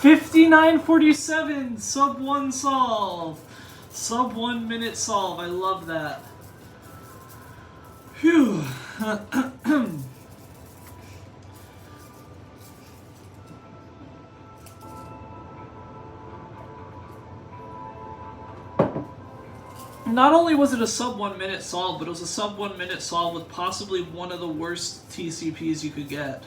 $59.47, sub 1 solve. Sub 1 minute solve, I love that. Phew. Not only was it a sub 1 minute solve, but it was a sub 1 minute solve with possibly one of the worst TCPs you could get.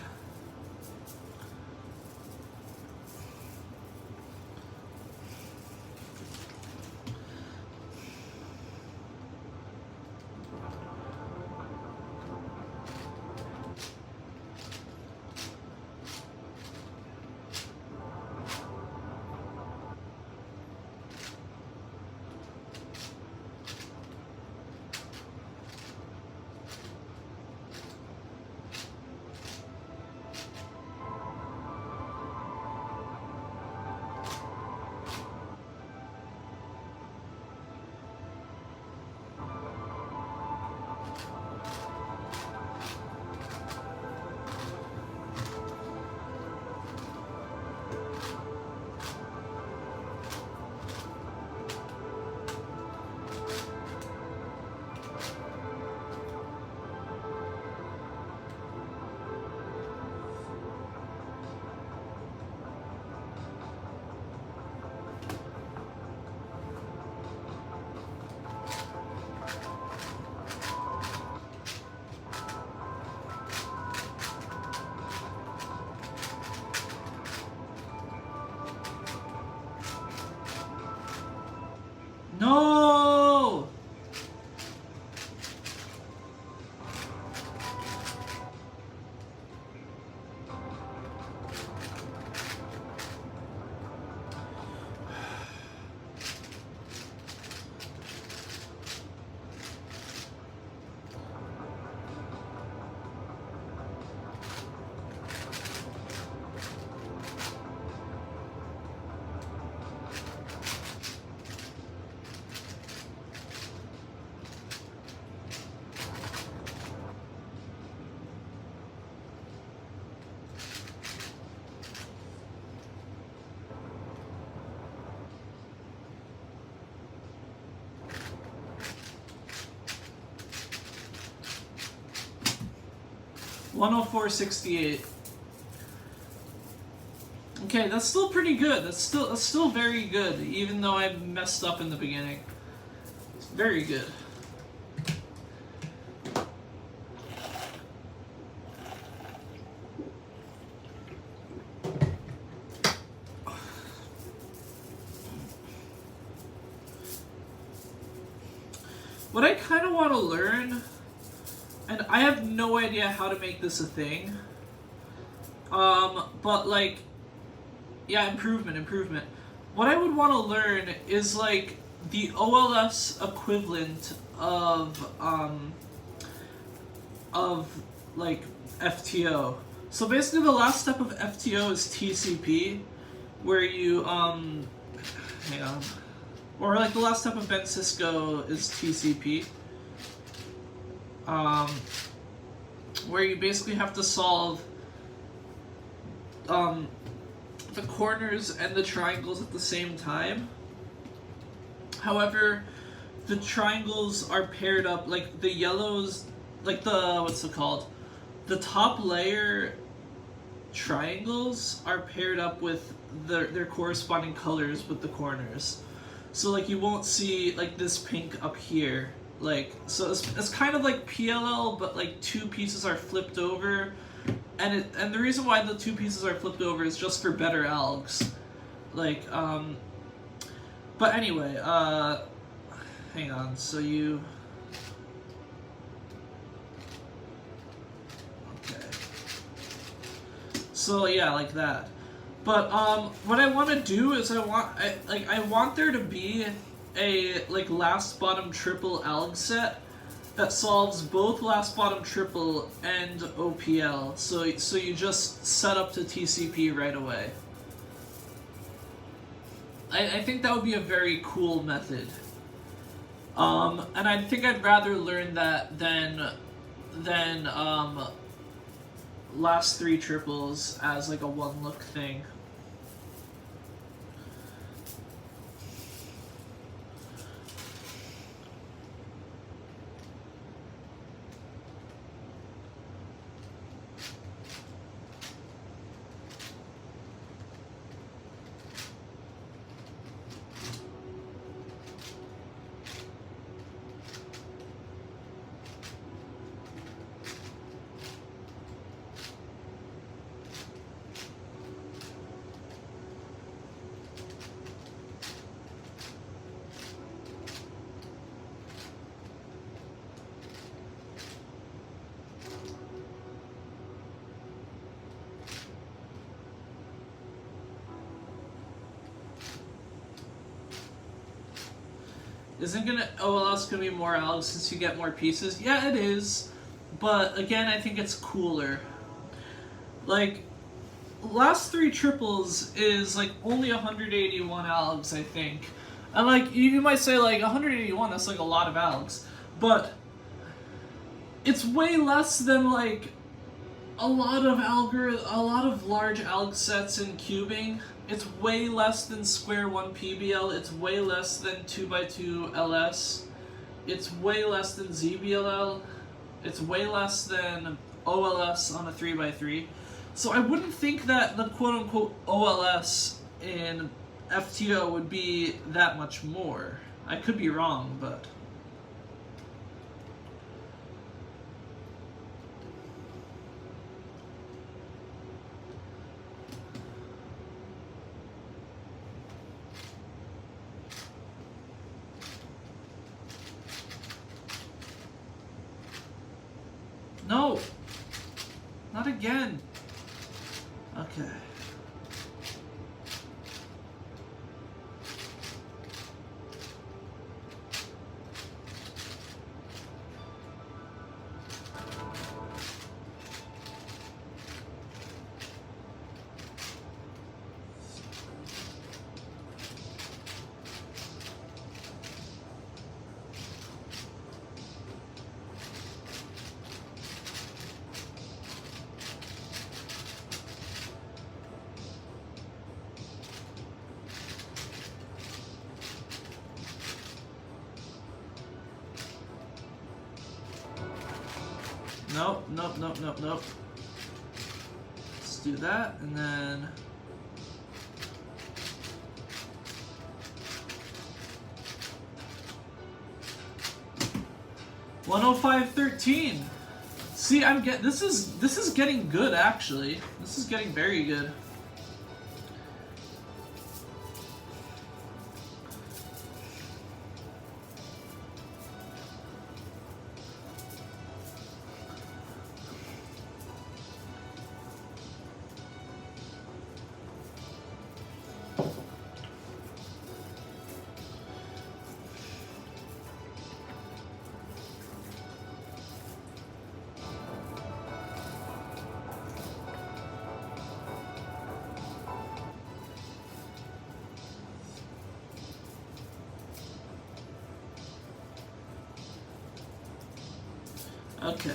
104.68. Okay, that's still pretty good. That's still very good, even though I messed up in the beginning. It's very good. What I kind of want to learn, and I have no idea how to make this a thing, but like, yeah, improvement. What I would want to learn is like the OLS equivalent of like FTO. So basically, the last step of FTO is TCP, where you hang on. Or like the last step of Ben Cisco is TCP, where you basically have to solve the corners and the triangles at the same time. However, the triangles are paired up, like the yellows, like the, what's it called? The top layer triangles are paired up with their corresponding colors with the corners. So like you won't see like this pink up here, like, so it's kind of like PLL, but like two pieces are flipped over, and the reason why the two pieces are flipped over is just for better algs, like but anyway, hang on, so you, okay, so yeah, like that. But what I want to do is I want there to be a like last bottom triple alg set that solves both last bottom triple and OPL. So you just set up to TCP right away. I think that would be a very cool method. And I think I'd rather learn that than last three triples as like a one look thing. Isn't OLS gonna be more algs since you get more pieces? Yeah, it is, but again, I think it's cooler. Like, last three triples is like only 181 algs, I think. And like, you might say like 181, that's like a lot of algs, but it's way less than like a lot of large alg sets in cubing. It's way less than square 1 PBL, it's way less than 2x2 LS, it's way less than ZBLL, it's way less than OLS on a 3x3. So I wouldn't think that the quote-unquote OLS in FTO would be that much more. I could be wrong, but... No! Not again! Okay. Nope. do that, and then 105.13. See, this is getting good actually. This is getting very good. Okay.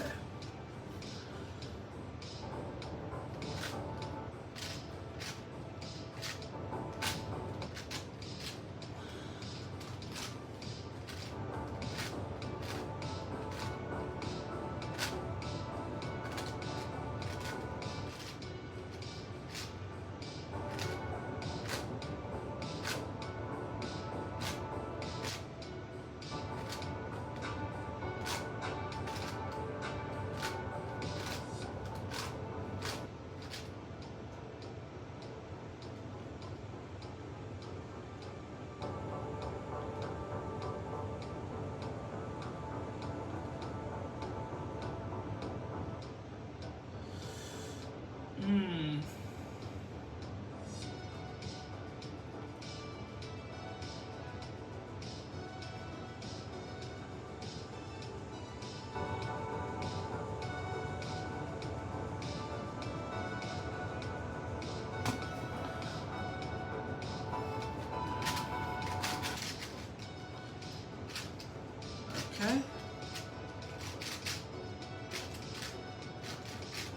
Okay.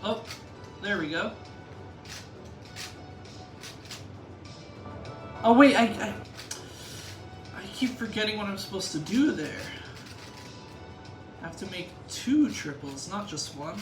Oh, there we go. Oh wait, I keep forgetting what I'm supposed to do there. I have to make 2 triples, not just 1.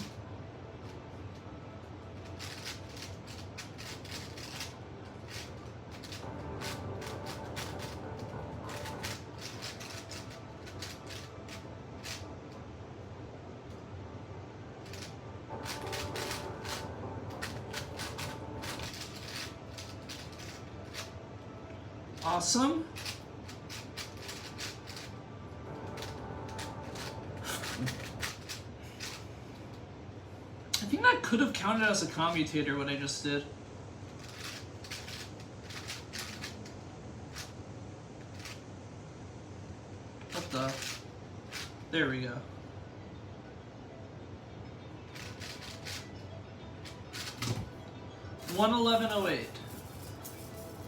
Awesome. I think that could have counted as a commutator, what I just did. What the? There we go. $111.08.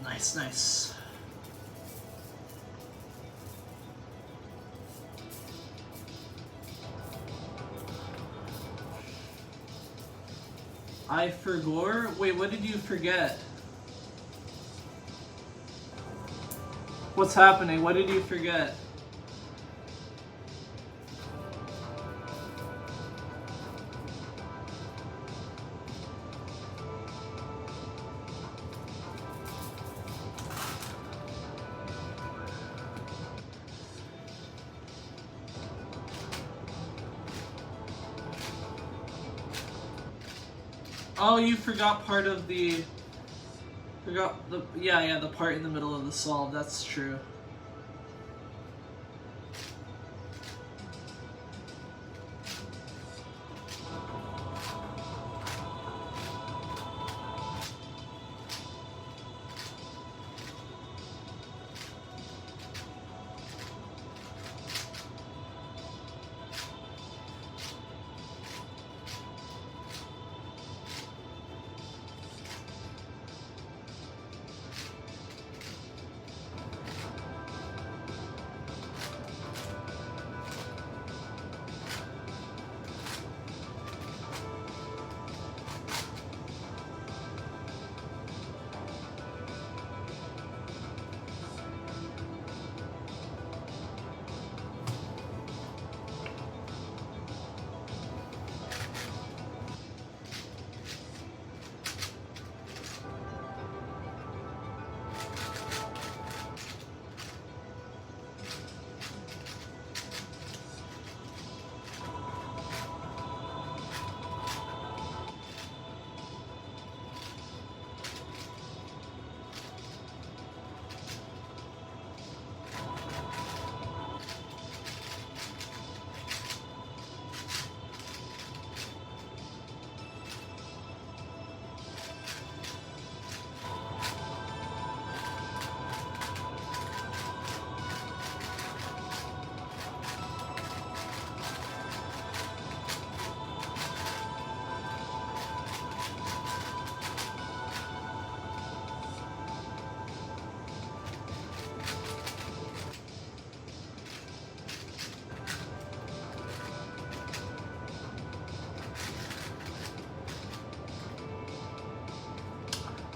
Nice, nice. I forgot? Wait, what did you forget? What's happening? What did you forget? Oh, you forgot part of the... Forgot the... Yeah, the part in the middle of the solve. That's true.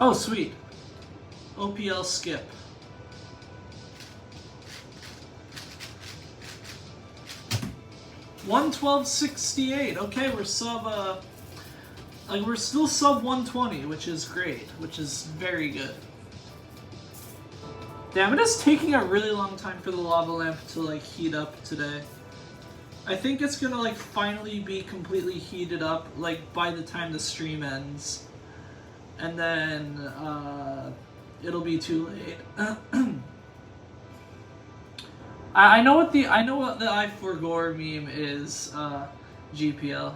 Oh, sweet. OPL skip. $112.68. Okay, we're we're still sub 120, which is great, which is very good. Damn, it is taking a really long time for the lava lamp to like heat up today. I think it's gonna like finally be completely heated up like by the time the stream ends, and then it'll be too late. I know what the I4 Gore meme is. GPL.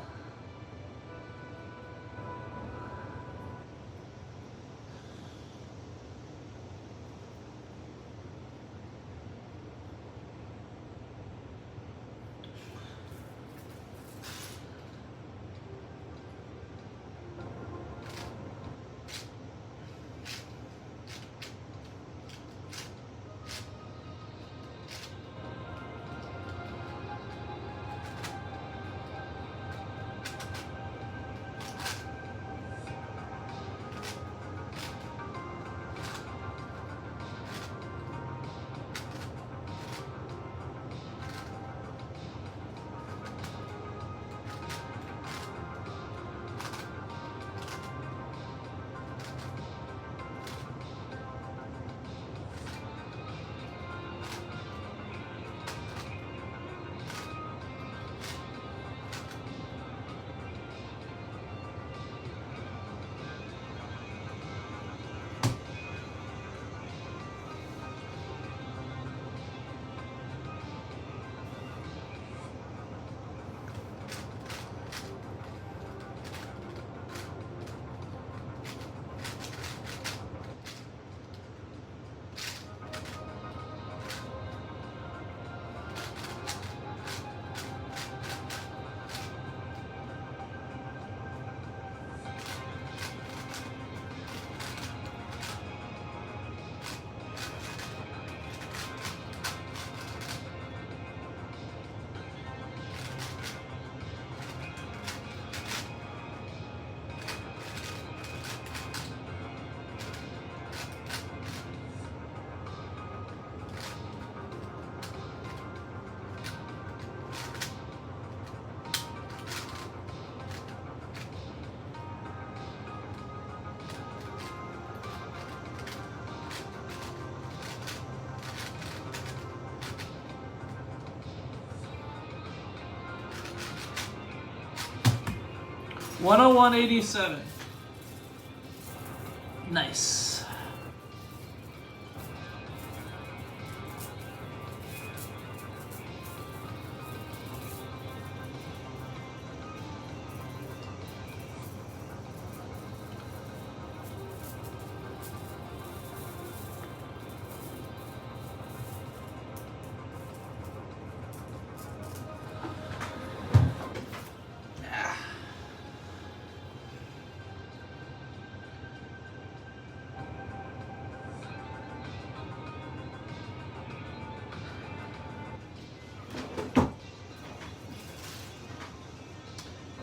$101.87. Nice.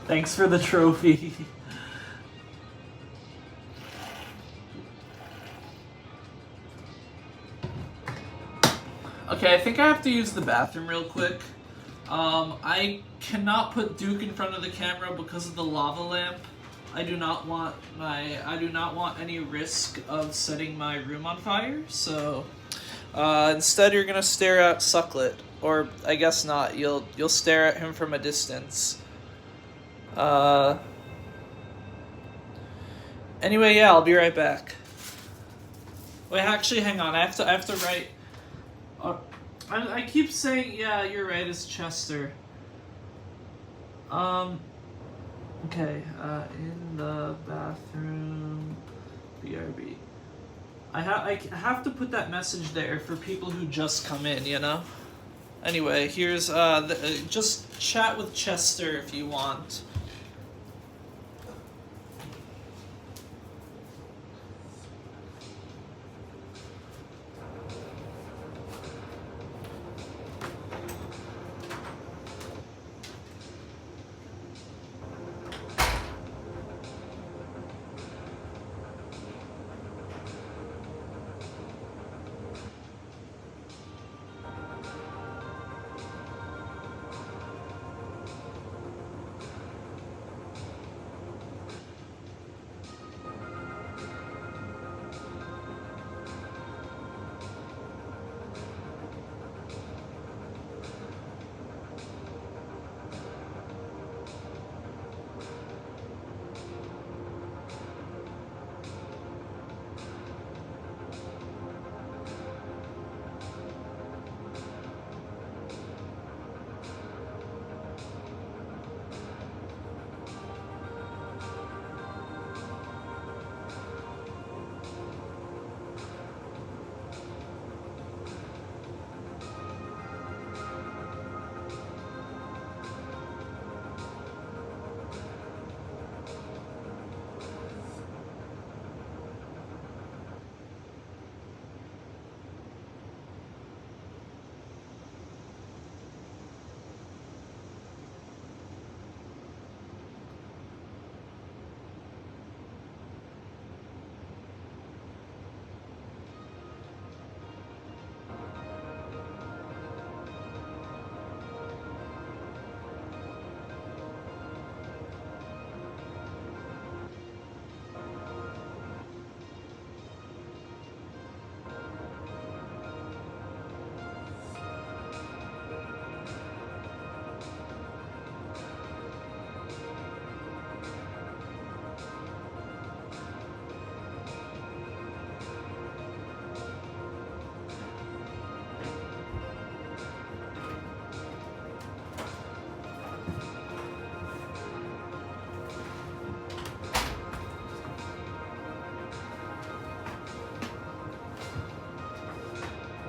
Thanks for the trophy. Okay, I think I have to use the bathroom real quick. I cannot put Duke in front of the camera because of the lava lamp. I do not want any risk of setting my room on fire, so instead you're gonna stare at Sucklet. Or I guess not, you'll stare at him from a distance. Anyway, yeah, I'll be right back. Wait, actually, hang on. I have to write. I keep saying, yeah, you're right. It's Chester. Okay. In the bathroom, BRB. I have to put that message there for people who just come in. You know. Anyway, here's just chat with Chester if you want.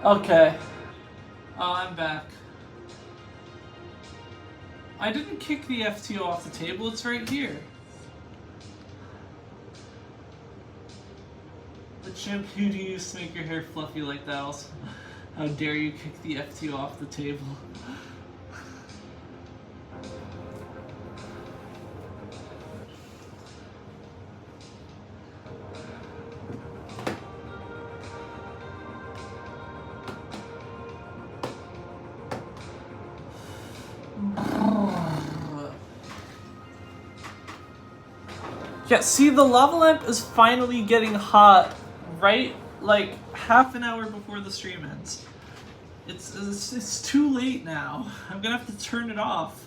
Okay. Oh, I'm back. I didn't kick the FTO off the table, it's right here. The shampoo you used to make your hair fluffy like that also. How dare you kick the FTO off the table. Yeah, see, the lava lamp is finally getting hot, right? Like half an hour before the stream ends. It's too late now. I'm gonna have to turn it off.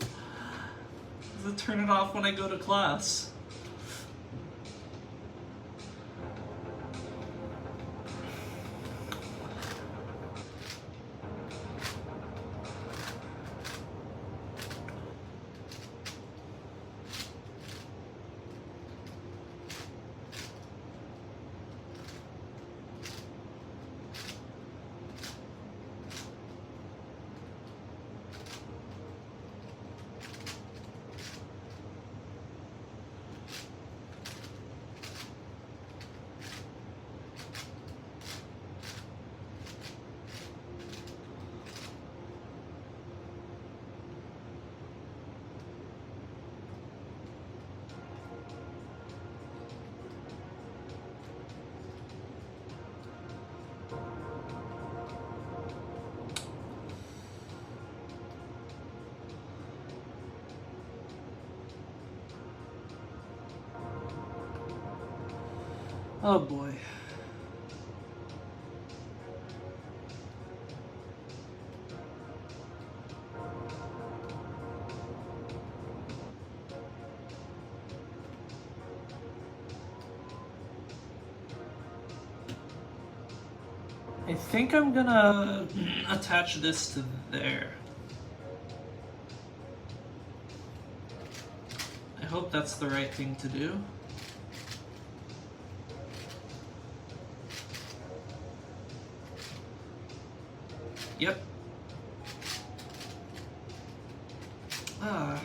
I'm gonna turn it off when I go to class. Oh boy. I think I'm gonna attach this to there. I hope that's the right thing to do. Yep. Ah.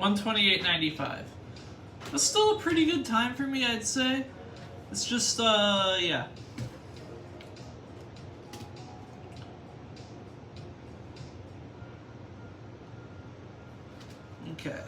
$128.95. That's still a pretty good time for me, I'd say. It's just, yeah. Okay.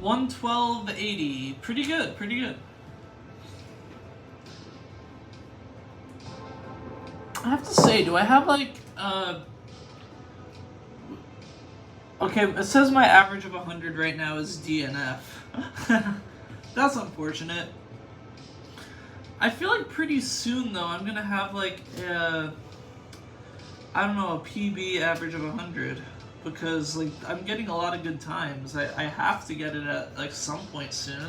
112.80. Pretty good, pretty good. I have to say, do I have like okay, it says my average of 100 right now is DNF. That's unfortunate. I feel like pretty soon though I'm gonna have like I don't know, a PB average of 100 because like I'm getting a lot of good times. I have to get it at like some point soon.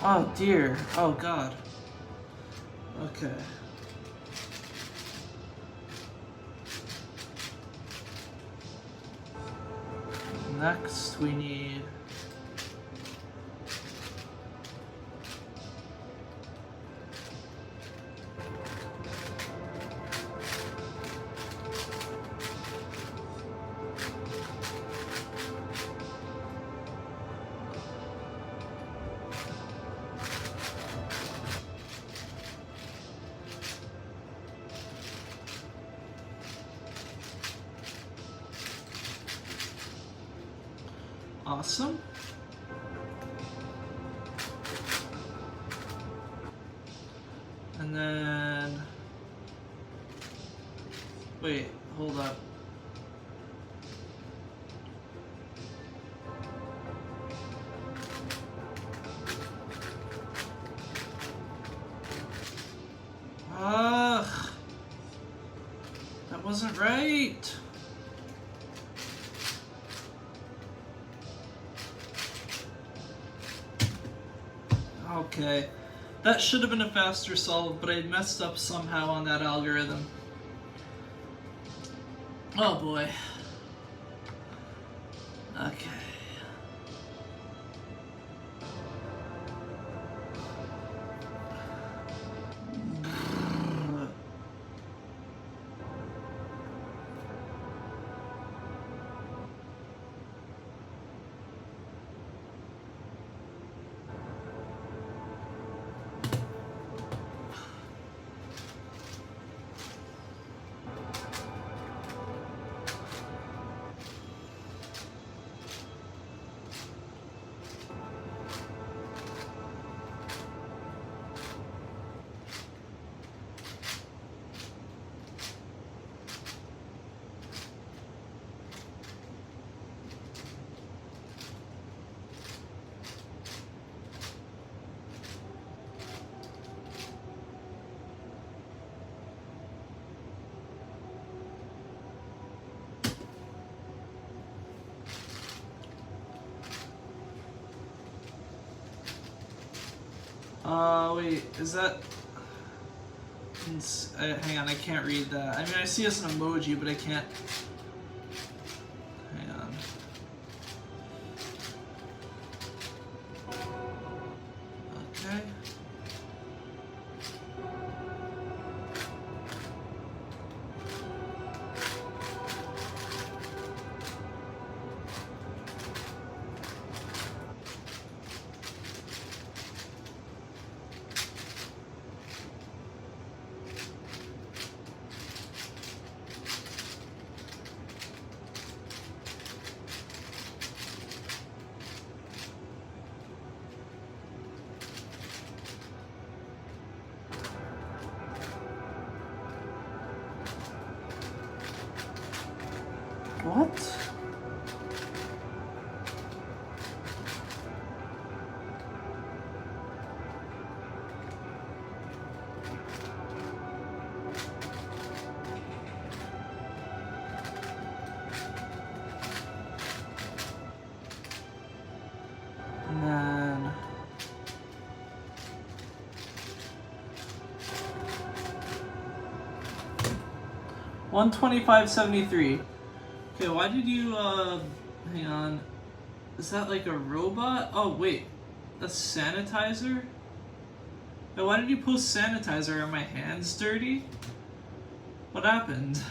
Oh dear. Oh god. Okay. Next we need awesome. And then wait, hold up. Ugh. That wasn't right. Okay. That should have been a faster solve, but I messed up somehow on that algorithm. Oh boy. Okay. Wait, is that... hang on, I can't read that. I mean, I see it as an emoji, but I can't... Hang on. Okay. What? And then 125.73. Okay, why did you hang on. Is that like a robot? Oh wait. That's sanitizer? Wait, why did you post sanitizer? Are my hands dirty? What happened?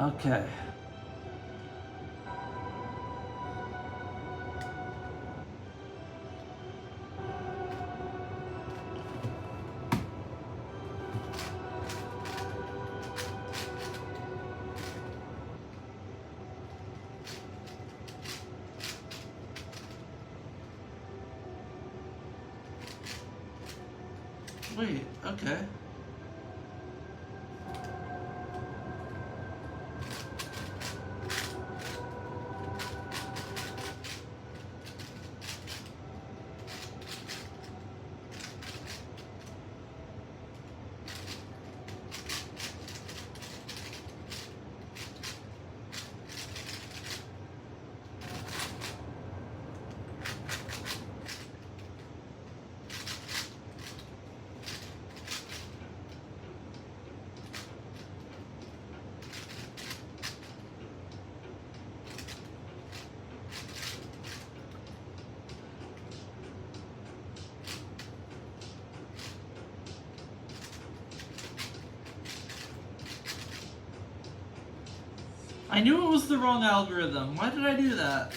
Okay. Wait, okay. I knew it was the wrong algorithm. Why did I do that?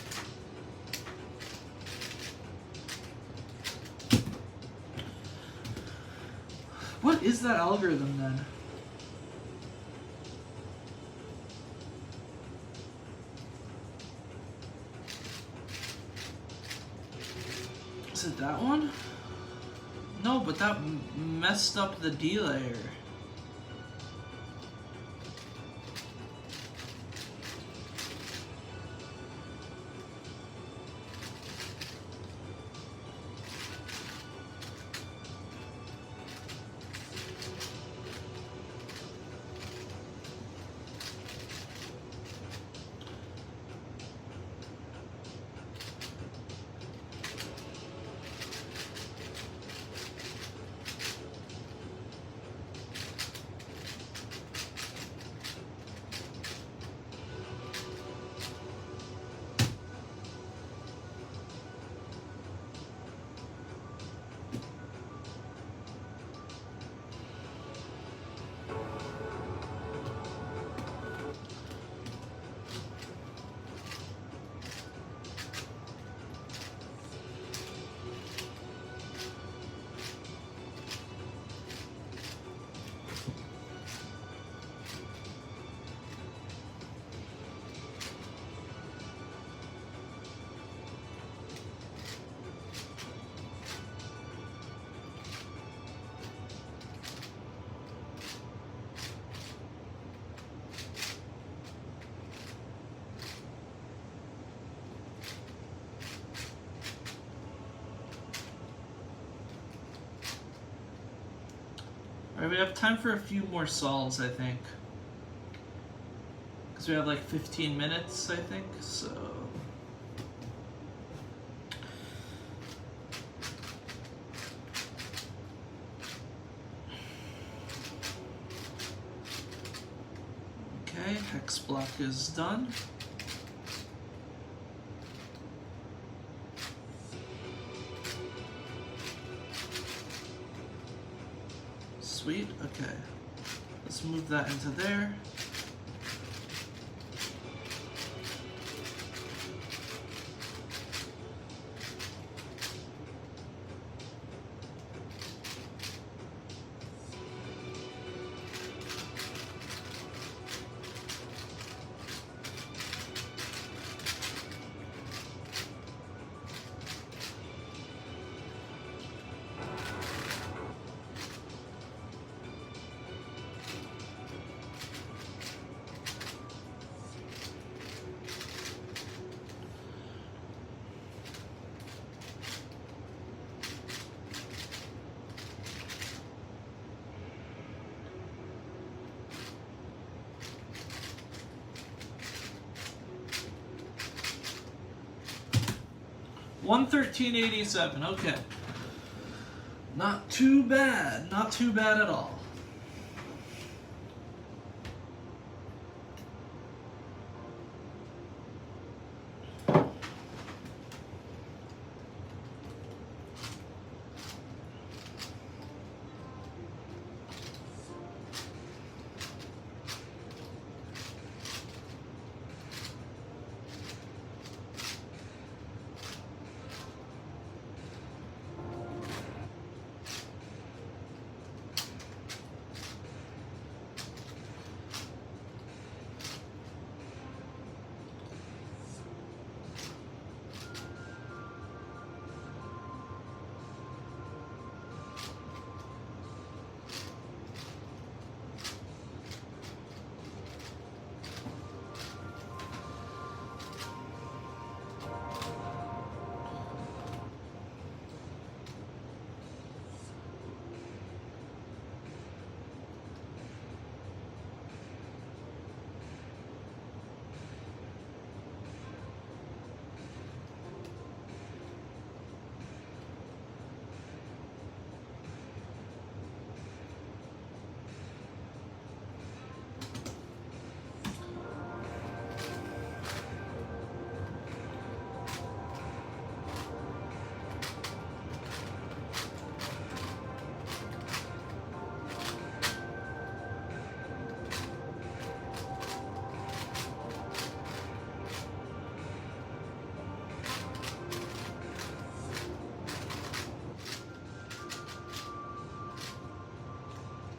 What is that algorithm then? Is it that one? No, but that messed up the D layer. Alright, we have time for a few more solves, I think. Because we have like 15 minutes, I think, so... Okay, hex block is done. Sweet, okay. Let's move that into there. $113.87. Okay. Not too bad. Not too bad at all.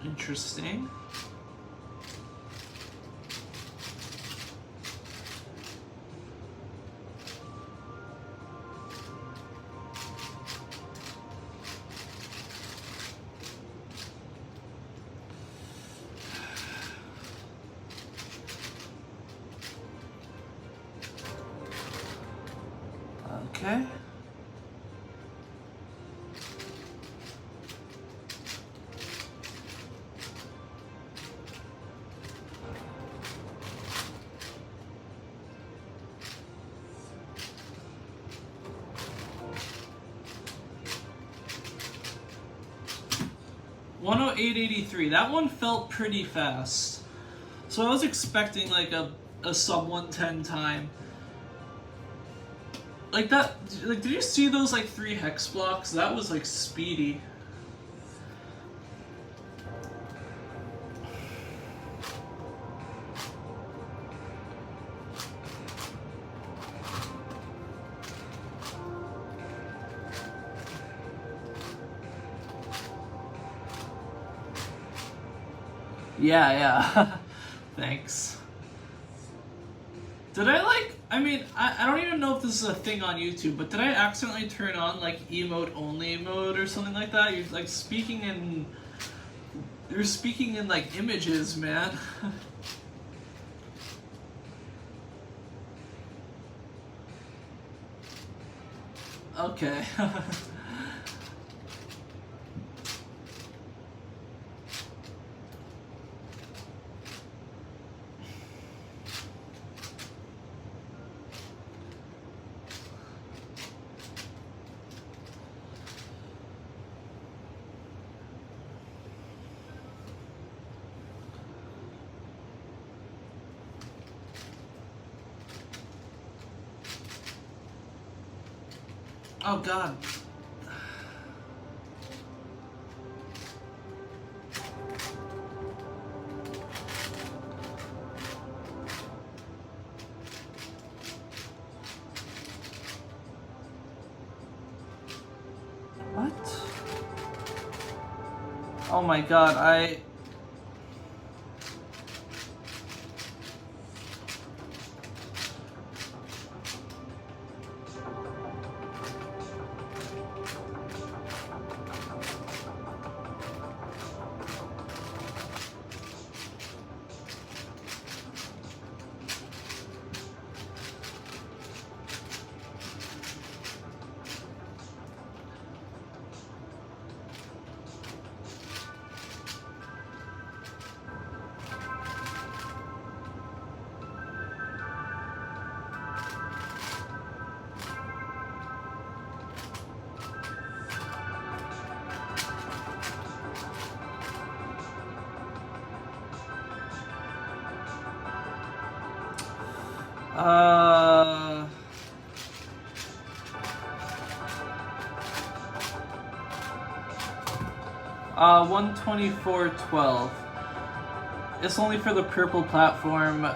Interesting. Okay. $108.83. That one felt pretty fast. So I was expecting like a sub 110 time. Like that, like did you see those like 3 hex blocks? That was like speedy. Yeah. Thanks. Did I mean, I don't even know if this is a thing on YouTube, but did I accidentally turn on like emote only mode or something like that? You're like you're speaking in like images, man. Okay. Oh god. What? Oh my god, 124.12. It's only for the purple platform.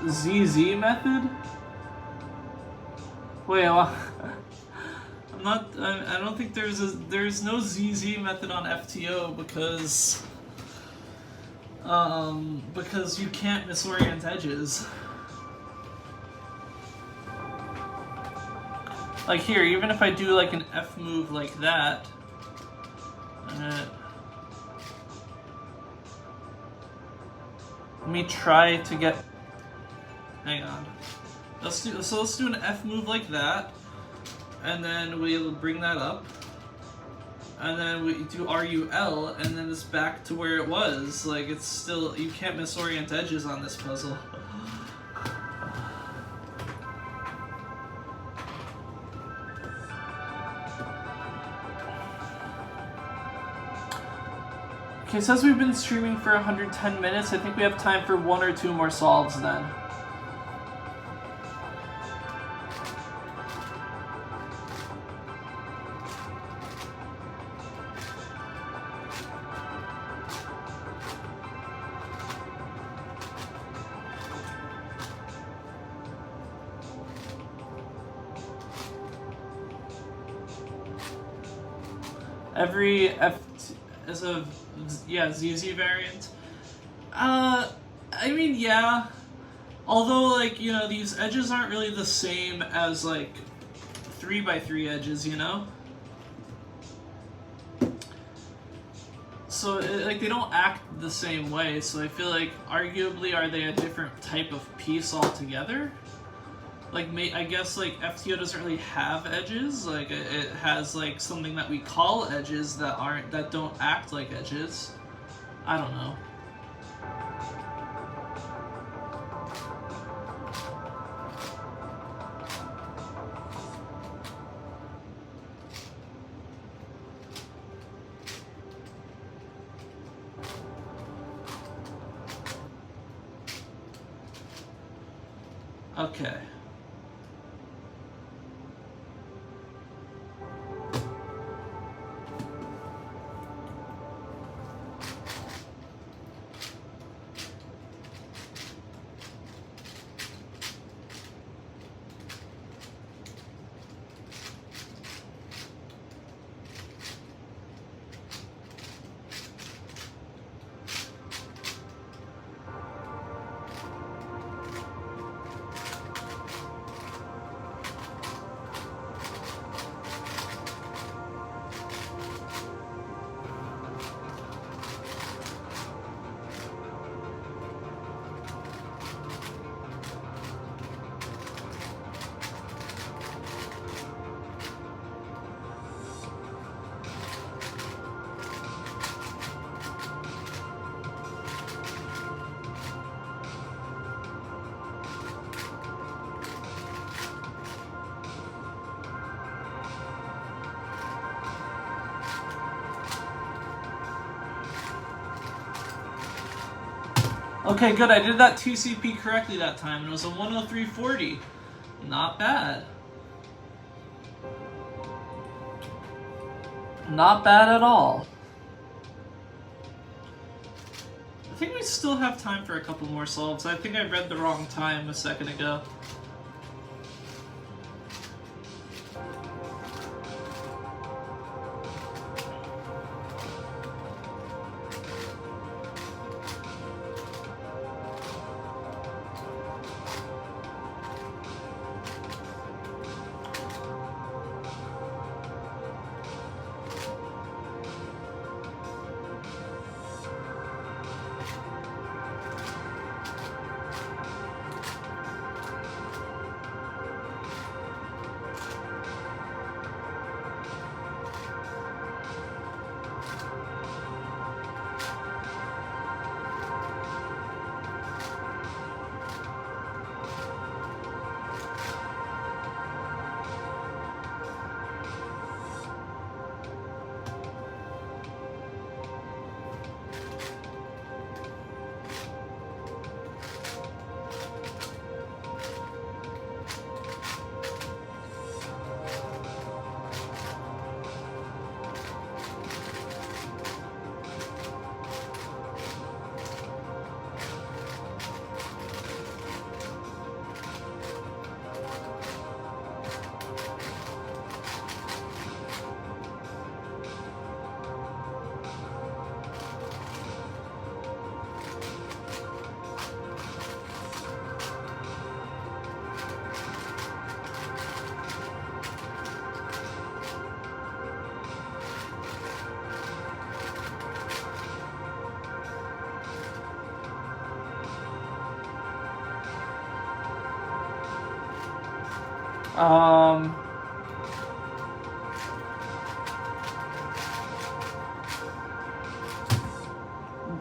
ZZ method? Wait, well, I don't think there's no ZZ method on FTO because you can't misorient edges. Like here, even if I do like an F move like that, let me try to get. Hang on. Let's do an F move like that, and then we'll bring that up, and then we do RUL, and then it's back to where it was. Like it's still, you can't misorient edges on this puzzle. Okay, since we've been streaming for 110 minutes, I think we have time for 1 or 2 more solves then. Every F is a ZZ variant. I mean, yeah. Although, like, you know, these edges aren't really the same as like 3x3 edges, you know. So like they don't act the same way. So I feel like arguably are they a different type of piece altogether? Like, I guess, like, FTO doesn't really have edges. Like, it has, like, something that we call edges that don't act like edges. I don't know. Okay. Okay, good. I did that 2CP correctly that time, and it was a 103.40. Not bad. Not bad at all. I think we still have time for a couple more solves. I think I read the wrong time a second ago.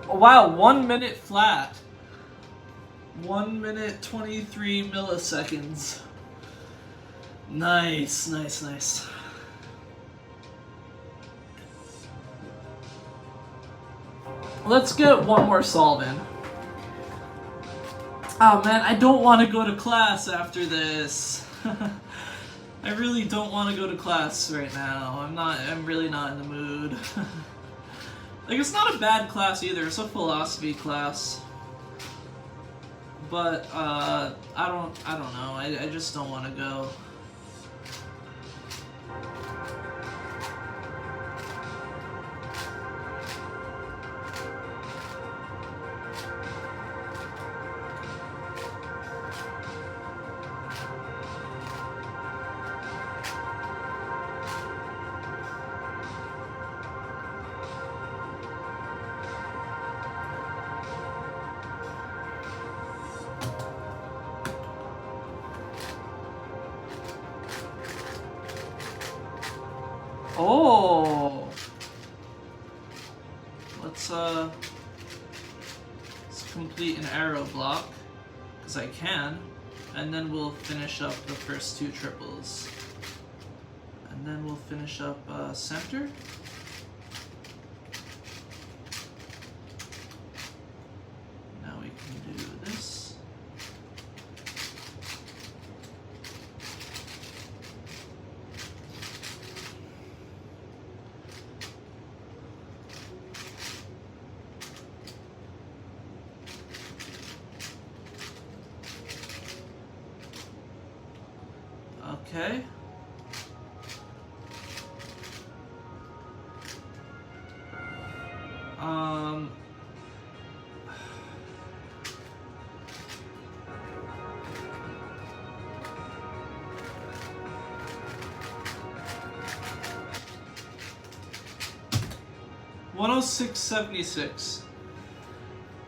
Wow, 1 minute flat. 1 minute 23 milliseconds. Nice, nice, nice. Let's get one more solve in. Oh man, I don't want to go to class after this. I really don't want to go to class right now. I'm really not in the mood. Like, it's not a bad class either, it's a philosophy class. But, I don't know, I just don't want to go. Oh! Let's complete an arrow block, because I can, and then we'll finish up the first two triples. And then we'll finish up center. Now we can do this. Okay. Um. 106.76.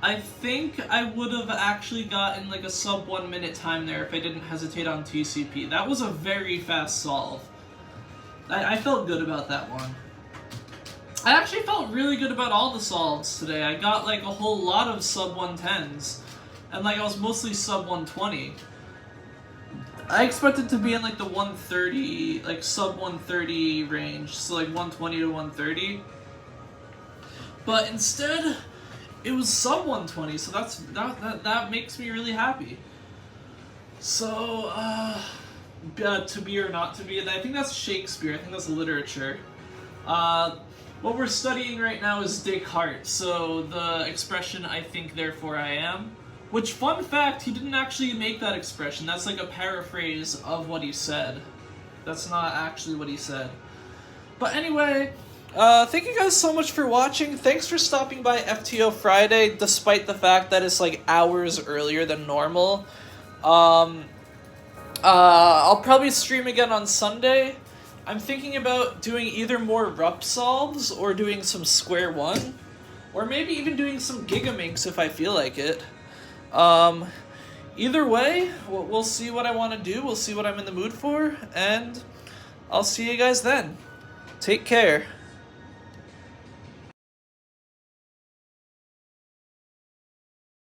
I think I would have actually gotten like a sub 1 minute time there if I didn't hesitate on TCP. That was a very fast solve. I felt good about that one. I actually felt really good about all the solves today. I got like a whole lot of sub 110s. And like I was mostly sub 120. I expected to be in like the 130, like sub 130 range. So like 120 to 130. But instead, it was sub 120, so that makes me really happy. So, to be or not to be, and I think that's Shakespeare, I think that's literature. What we're studying right now is Descartes, so the expression "I think, therefore I am." Which, fun fact, he didn't actually make that expression. That's like a paraphrase of what he said. That's not actually what he said. But anyway, thank you guys so much for watching. Thanks for stopping by FTO Friday, despite the fact that it's like hours earlier than normal. I'll probably stream again on Sunday. I'm thinking about doing either more RUP solves or doing some Square One, or maybe even doing some Gigaminx if I feel like it. Either way, we'll see what I want to do. We'll see what I'm in the mood for, and I'll see you guys then. Take care.